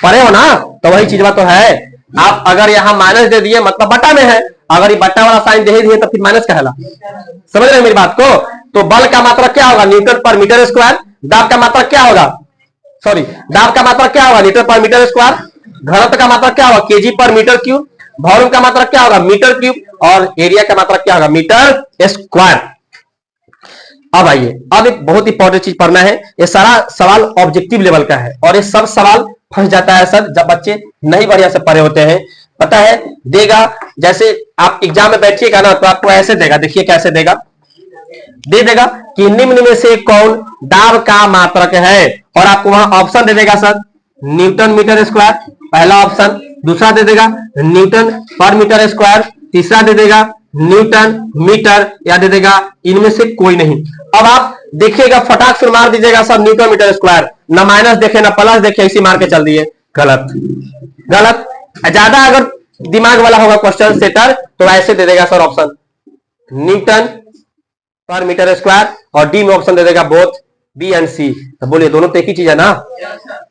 पढ़े हो ना, तो वही चीज बात तो है। आप अगर यहाँ माइनस दे दिए मतलब बटा में है, अगर ये बटा वाला साइन दे दिए तो फिर माइनस कहला। समझ रहे मेरी बात को। तो बल का मात्रक क्या होगा, न्यूटन पर मीटर स्क्वायर। दाब का मात्रक क्या होगा, सॉरी दाब का मात्रक क्या होगा, न्यूटन पर मीटर स्क्वायर। घनत्व का मात्रक क्या होगा, केजी पर मीटर क्यूब। वॉल्यूम का मात्रक क्या होगा, मीटर क्यूब। और एरिया का मात्रक क्या होगा, मीटर स्क्वायर। अब आइए, अब एक बहुत इंपॉर्टेंट चीज पढ़ना है। ये सारा सवाल ऑब्जेक्टिव लेवल का है, और ये सब सवाल फंस जाता है सर जब बच्चे नहीं बढ़िया से पढ़े होते हैं। पता है देगा, जैसे आप एग्जाम में बैठिएगा ना तो आपको ऐसे देगा, देखिए कैसे देगा, दे देगा कि निम्न में से कौन दाब का मात्रक है, और आपको वहां ऑप्शन दे देगा सर न्यूटन मीटर स्क्वायर, पहला ऑप्शन। दूसरा दे देगा न्यूटन पर मीटर स्क्वायर, तीसरा दे देगा न्यूटन मीटर, या दे देगा इनमें से कोई नहीं। अब आप देखिएगा फटाक से मार दीजिएगा सर न्यूटन मीटर स्क्वायर, ना माइनस देखे ना प्लस देखे, इसी मार के चल दिए, गलत गलत। ज्यादा अगर दिमाग वाला होगा क्वेश्चन सेटर तो ऐसे दे देगा सर ऑप्शन न्यूटन पर मीटर स्क्वायर, और डी में ऑप्शन दे देगा बोथ बी एंड सी। तो बोलिए दोनों तो एक ही चीज है ना।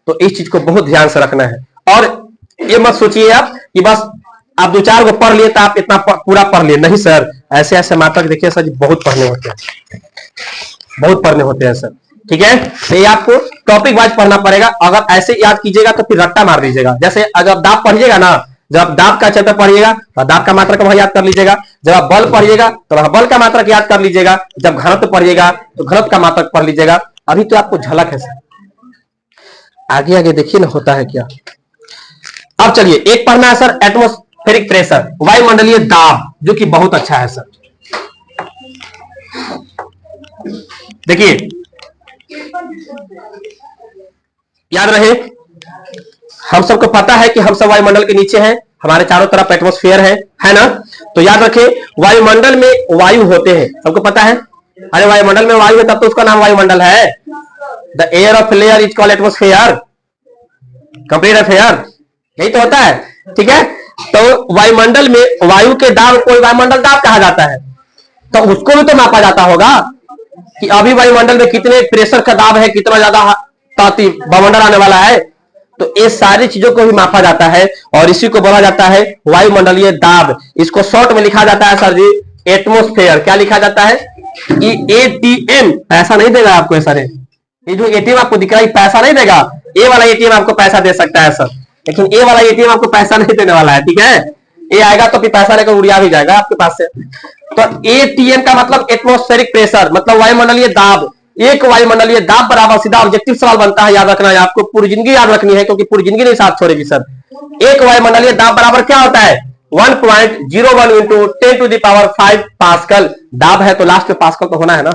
तो इस चीज को बहुत ध्यान से रखना है, और ये मत सोचिए आप कि बस आप 2-4 को पढ़ लिए तो आप इतना पूरा पढ़ लिए, नहीं सर। ऐसे ऐसे मात्रक देखिए सर जी बहुत पढ़ने होते हैं, बहुत पढ़ने होते हैं सर। ठीक है, तो ये आपको टॉपिक वाइज पढ़ना पड़ेगा। अगर ऐसे याद कीजिएगा तो फिर रट्टा मार दीजिएगा। जैसे अगर आप दाब पढ़िएगा ना, जब आप दाब का चैप्टर पढ़िएगा तो दाब का मात्रक वहां याद कर लीजिएगा। जब आप बल पढ़िएगा तो वहां बल का मात्रक याद कर लीजिएगा। जब घनत्व पढ़िएगा तो घनत्व का मात्रक पढ़ लीजिएगा। अभी तो आपको झलक है सर, आगे आगे देखिए ना होता है क्या। अब चलिए एक पढ़ना है सर एटमॉस्फेरिक प्रेशर, वायुमंडलीय दाब, जो कि बहुत अच्छा है सर। देखिए याद रहे, हम सबको पता है कि हम सब वायुमंडल के नीचे हैं, हमारे चारों तरफ एटमॉस्फेयर है ना। तो याद रखें वायुमंडल में वायु होते हैं, सबको पता है। अरे वायुमंडल में वायु है तब तो उसका नाम वायुमंडल है। The air of layer is called atmosphere. Complete affair, यही तो होता है, ठीक है। तो वायुमंडल में वायु के दाब को वायुमंडल दाब कहा जाता है, तो उसको भी तो मापा जाता होगा कि अभी वायुमंडल में कितने प्रेशर का दाब है, कितना ज्यादा ताती वायुमंडल आने वाला है। तो ये सारी चीजों को भी मापा जाता है और इसी को बोला जाता है वायुमंडलीय दाब। इसको शॉर्ट में लिखा जाता है सर जी एटमॉस्फेयर। क्या लिखा जाता है? एटीएम। पैसा नहीं देगा आपको सर, ये जो एटीएम आपको दिख रहा है पैसा नहीं देगा। ए वाला एटीएम आपको पैसा दे सकता है सर, लेकिन ए वाला एटीएम आपको पैसा नहीं देने वाला है, ठीक है। ये आएगा तो फिर पैसा लेकर उड़िया भी जाएगा आपके पास से। तो एटीएम का मतलब एटमॉस्फेरिक प्रेशर, मतलब वायुमंडलीय दाब। एक वायुमंडलीय दाब बराबर, सीधा ऑब्जेक्टिव सवाल बनता है, याद रखना है आपको, पूरी जिंदगी याद रखनी है क्योंकि पूरी जिंदगी नहीं साथ छोड़ेगी सर। एक वायुमंडलीय दाब बराबर क्या होता है? 1.01 इंटू 10⁵ पास्कल। दाब है तो लास्ट में पास्कल तो होना है ना,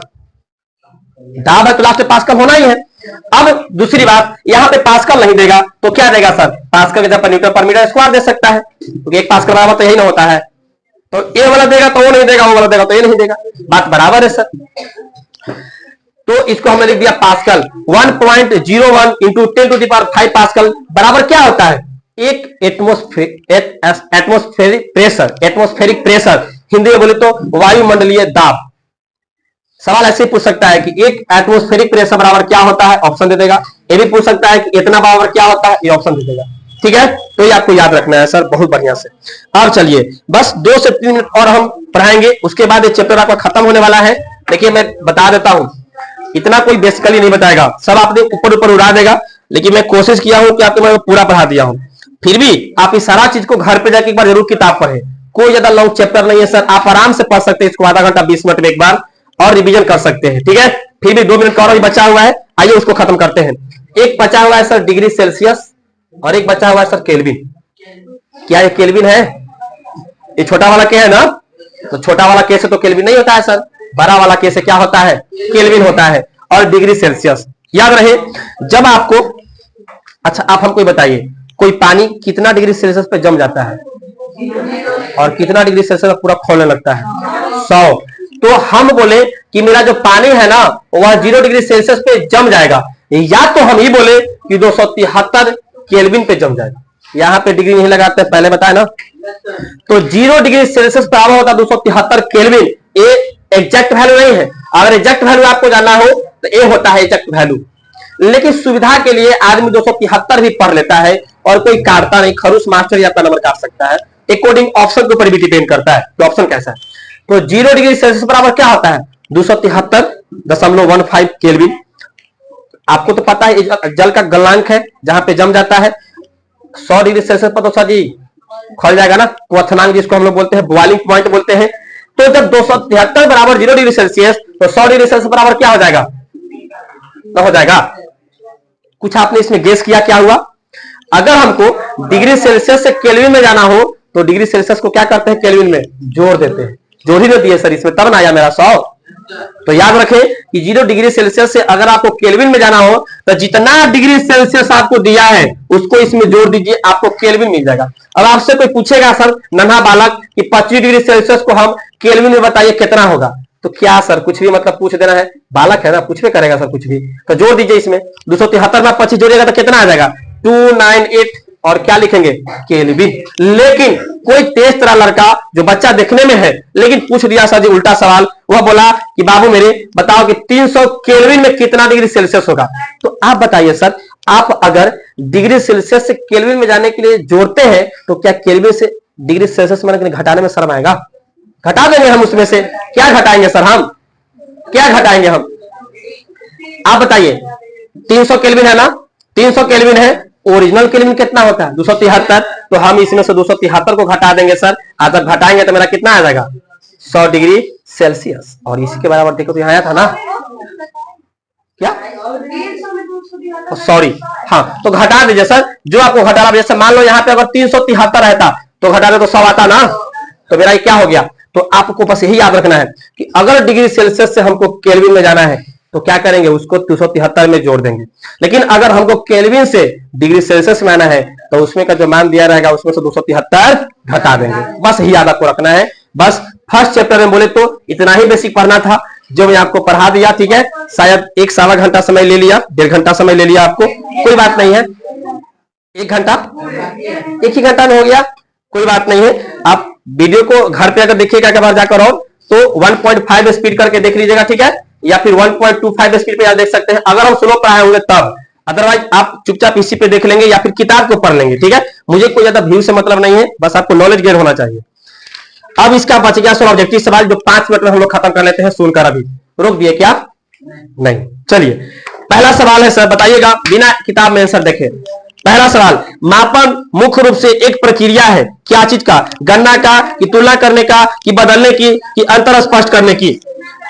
दाब है तो लास्ट में पास्कल होना ही है। अब दूसरी बात, यहां पे पास्कल नहीं देगा तो क्या देगा सर? पास्कल के जगह पर न्यूटन पर मीटर स्क्वायर दे सकता है, क्योंकि एक पास्कल बराबर तो यही ना होता है। तो ये वाला देगा तो वो नहीं देगा, वो वाला देगा तो ये नहीं देगा, बात बराबर है सर। तो इसको हमने लिख दिया पास्कल। 1.01 इंटू 10⁵ पास्कल बराबर क्या होता है? एक atmospheric pressure. Atmospheric pressure Hindi में बोले तो वायुमंडलीय दाब। सवाल ऐसे पूछ सकता है कि एक एटमॉस्फेरिक प्रेशर बराबर क्या होता है, ऑप्शन दे देगा। ये भी पूछ सकता है कि इतना बराबर क्या होता है, ये ऑप्शन दे देगा, ठीक है। तो ये आपको याद रखना है सर बहुत बढ़िया से। अब चलिए बस 2 से 3 मिनट और हम पढ़ाएंगे, उसके बाद ये चैप्टर आपका खत्म होने वाला है। देखिए मैं बता देता हूं, इतना कोई बेसिकली नहीं बताएगा, सब आपने ऊपर ऊपर उड़ा देगा, लेकिन मैं कोशिश किया हूं कि आपको मैं पूरा पढ़ा दिया हूं। फिर भी आप इस सारा चीज को घर पे जाके एक बार जरूर किताब पढ़े। कोई ज्यादा लॉन्ग चैप्टर नहीं है सर, आप आराम से पढ़ सकते हैं इसको आधा घंटा 20 मिनट में एक बार, और रिवीजन कर सकते हैं, ठीक है। फिर भी 2 मिनट का और बचा हुआ है, आइए उसको खत्म करते हैं। एक बचा हुआ है सर डिग्री सेल्सियस और एक बचा हुआ है सर केल्विन। क्या ये केल्विन है? ये छोटा वाला क्या है ना, तो छोटा वाला के से तो केल्विन नहीं होता है सर, बड़ा वाला के से क्या होता है? केल्विन होता है। और डिग्री सेल्सियस याद रहे जब आपको, अच्छा आप हमको बताइए कोई पानी कितना डिग्री सेल्सियस पे जम जाता है और कितना डिग्री सेल्सियस पूरा खोलने लगता है? 100। तो हम बोले कि मेरा जो पानी है ना वह 0 डिग्री सेल्सियस पे जम जाएगा, या तो हम ही बोले कि 273 केल्विन पे जम जाएगा। यहां पे डिग्री नहीं लगाते, पहले बताया ना। तो 0 डिग्री सेल्सियस बराबर होता है 273 केल्विन। ये एग्जैक्ट वैल्यू नहीं है, अगर एग्जैक्ट वैल्यू आपको जानना हो तो ये होता है एग्जैक्ट वैल्यू, लेकिन सुविधा के लिए आदमी 273 भी पढ़ लेता है और कोई काटता नहीं, खरूस मास्टर ही आपका नंबर काट सकता है। अकॉर्डिंग ऑप्शन के ऊपर भी डिपेंड करता है कि ऑप्शन कैसा है। तो 0 डिग्री सेल्सियस बराबर क्या होता है? 273.15 केल्विन। आपको तो पता है जल का गलनांक है जहां पे जम जाता है। 100 डिग्री सेल्सियस पर तो सर जी खोल जाएगा ना, क्वथनांक जिसको हम लोग बोलते हैं, बॉइलिंग पॉइंट बोलते हैं। तो जब 273 बराबर 0 डिग्री सेल्सियस, तो 100 डिग्री सेल्सियस बराबर क्या हो जाएगा? तो हो जाएगा, कुछ आपने इसमें गेस किया क्या हुआ? अगर हमको डिग्री सेल्सियस से केल्विन में जाना हो तो डिग्री सेल्सियस को क्या करते हैं? केल्विन में जोड़ देते हैं। जोड़ ही नहीं दिए सर इसमें, तब ना आया मेरा 100। तो याद रखें कि 0 डिग्री सेल्सियस से अगर आपको केल्विन में जाना हो तो जितना डिग्री सेल्सियस आपको दिया है उसको इसमें जोड़ दीजिए, आपको केल्विन मिल जाएगा। अब आपसे कोई पूछेगा सर नन्हा बालक कि 25 डिग्री सेल्सियस को हम केल्विन में बताइए कितना होगा, तो क्या सर कुछ भी मतलब पूछ देना है, बालक है ना, कुछ भी करेगा सर कुछ भी। तो जोड़ दीजिए इसमें, 273 में 25 जोड़िएगा तो कितना आ जाएगा? 298 और क्या लिखेंगे? केल्विन। लेकिन कोई तेज तरह लड़का जो बच्चा देखने में है लेकिन पूछ दिया सर जी उल्टा सवाल, वह बोला कि बाबू मेरे बताओ कि 300 केल्विन में कितना डिग्री सेल्सियस होगा। तो आप बताइए सर, आप अगर डिग्री सेल्सियस से केल्विन में जाने के लिए जोड़ते हैं तो क्या केल्विन से डिग्री सेल्सियस में घटाने में शर्म आएगा? घटा देंगे हम उसमें से। क्या घटाएंगे सर हम? क्या घटाएंगे हम? आप बताइए। 300 केल्विन है ना, 300 केल्विन है, ओरिजिनल केल्विन कितना होता है? 273। तो हम इसमें से 273 को घटा देंगे सर। आज जब घटाएंगे तो मेरा कितना आ जाएगा? 100 डिग्री सेल्सियस। और इसी के बराबर देखो तो यहाँ आया था ना, क्या सॉरी, हाँ तो घटा दीजिए सर जो आपको घटाना। जैसे मान लो यहाँ पे अगर 373 रहता तो घटा दे तो 100 आता ना, तो मेरा क्या हो गया? तो आपको बस यही याद रखना है कि अगर डिग्री सेल्सियस से हमको केल्विन में जाना है तो क्या करेंगे? उसको 273 में जोड़ देंगे। लेकिन अगर हमको केल्विन से डिग्री सेल्सियस में आना है तो उसमें का जो मान दिया रहेगा उसमें से 273 घटा देंगे। बस यही याद आपको रखना है। बस फर्स्ट चैप्टर में बोले तो इतना ही बेसिक पढ़ना था जो मैं आपको पढ़ा दिया, ठीक है। शायद 1 सवा घंटा समय ले लिया, 1.5 घंटा समय ले लिया आपको, कोई बात नहीं है। 1 घंटा, 1 ही घंटा में हो गया, कोई बात नहीं है। आप वीडियो को घर पे अगर देखिएगा एक बार जाकर और तो 1.5 स्पीड करके देख लीजिएगा, ठीक है, या फिर 1.25 स्पीड पे आप देख सकते हैं अगर हम स्लो पढ़ाए होंगे तब। अदरवाइज आप चुपचाप इसी पे देख लेंगे या फिर किताब को पढ़ लेंगे, ठीक है। मुझे कोई ज्यादा व्यू से मतलब नहीं है, बस आपको नॉलेज गेन होना चाहिए। अब इसका बच गया सर ऑब्जेक्टिव सवाल, जो 5 मिनट में हम लोग खत्म कर लेते हैं सुनकर। अभी रोक दिए क्या? नहीं। चलिए पहला सवाल है सर, बताइएगा बिना किताब में आंसर देखे। पहला सवाल, मापन मुख्य रूप से एक प्रक्रिया है, क्या चीज का? गणना का, कि तुलना करने का, कि बदलने की, कि अंतर स्पष्ट करने की?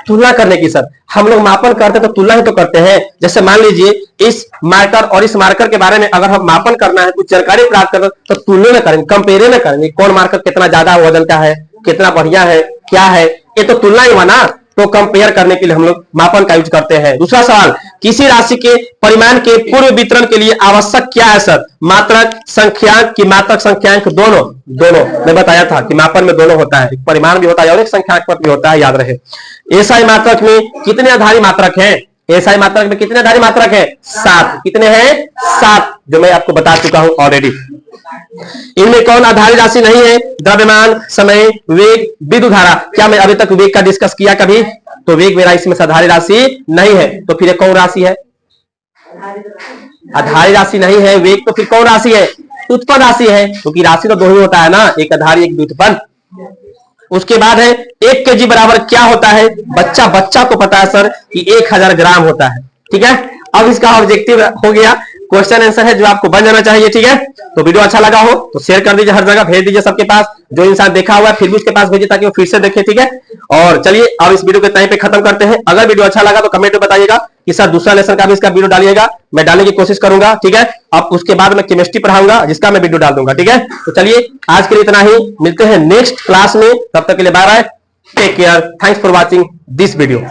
तुलना करने की सर। हम लोग मापन करते तो तुलना ही तो करते हैं। जैसे मान लीजिए इस मार्कर और इस मार्कर के बारे में अगर हम मापन करना है, कुछ जानकारी प्राप्त करना तो तुलना में करेंगे, कंपेयर में करेंगे, कौन मार्कर कितना ज्यादा वजन का है, कितना बढ़िया है, क्या है, ये तो तुलना ही बना। तो कंपेयर करने के लिए हम लोग मापन का यूज करते हैं। दूसरा सवाल, किसी राशि के परिमाण के पूर्व वितरण के लिए आवश्यक क्या है सर? मात्रक संख्यांक की मात्रक संख्यांक? दोनों। दोनों मैं बताया था कि मापन में दोनों होता है, एक परिमाण भी होता है और एक संख्यांक भी होता है, याद रहे। एसआई मात्रक में कितने आधारी मात्रक हैं? एसआई मात्रक में कितने आधारी मात्रक है? 7। कितने हैं? 7, जो मैं आपको बता चुका हूं ऑलरेडी। इनमें कौन आधारी राशि नहीं है? द्रव्यमान, समय, वेग, विद्युत धारा। क्या मैं अभी तक वेग का डिस्कस किया कभी? तो वेग मेरा इसमें आधारी राशि नहीं है, तो फिर कौन राशि है? आधारी राशि नहीं है वेग, तो फिर कौन राशि है? उत्पन्न राशि है, क्योंकि राशि तो 2 ही होता है ना, एक आधारी एक व्युत्पन्न। उसके बाद है 1 kg बराबर क्या होता है? बच्चा को पता है सर कि 1000 ग्राम होता है, ठीक है। अब इसका ऑब्जेक्टिव हो गया, क्वेश्चन आंसर है जो आपको बन जाना चाहिए, ठीक है। तो वीडियो अच्छा लगा हो तो शेयर कर दीजिए, हर जगह भेज दीजिए सबके पास, जो इंसान देखा हुआ है फिर भी उसके पास भेजिए ताकि वो फिर से देखे, ठीक है। और चलिए अब इस वीडियो के टाइम पे खत्म करते हैं। अगर वीडियो अच्छा लगा तो कमेंट में बताइएगा कि सर दूसरा लेसन का भी इसका वीडियो डालिएगा, मैं डालने की कोशिश करूंगा, ठीक है। अब उसके बाद मैं केमिस्ट्री पढ़ाऊंगा जिसका मैं वीडियो डाल दूंगा, ठीक है। तो चलिए आज के लिए इतना ही, मिलते हैं नेक्स्ट क्लास में, तब तक के लिए bye bye, take care, thanks for watching this video.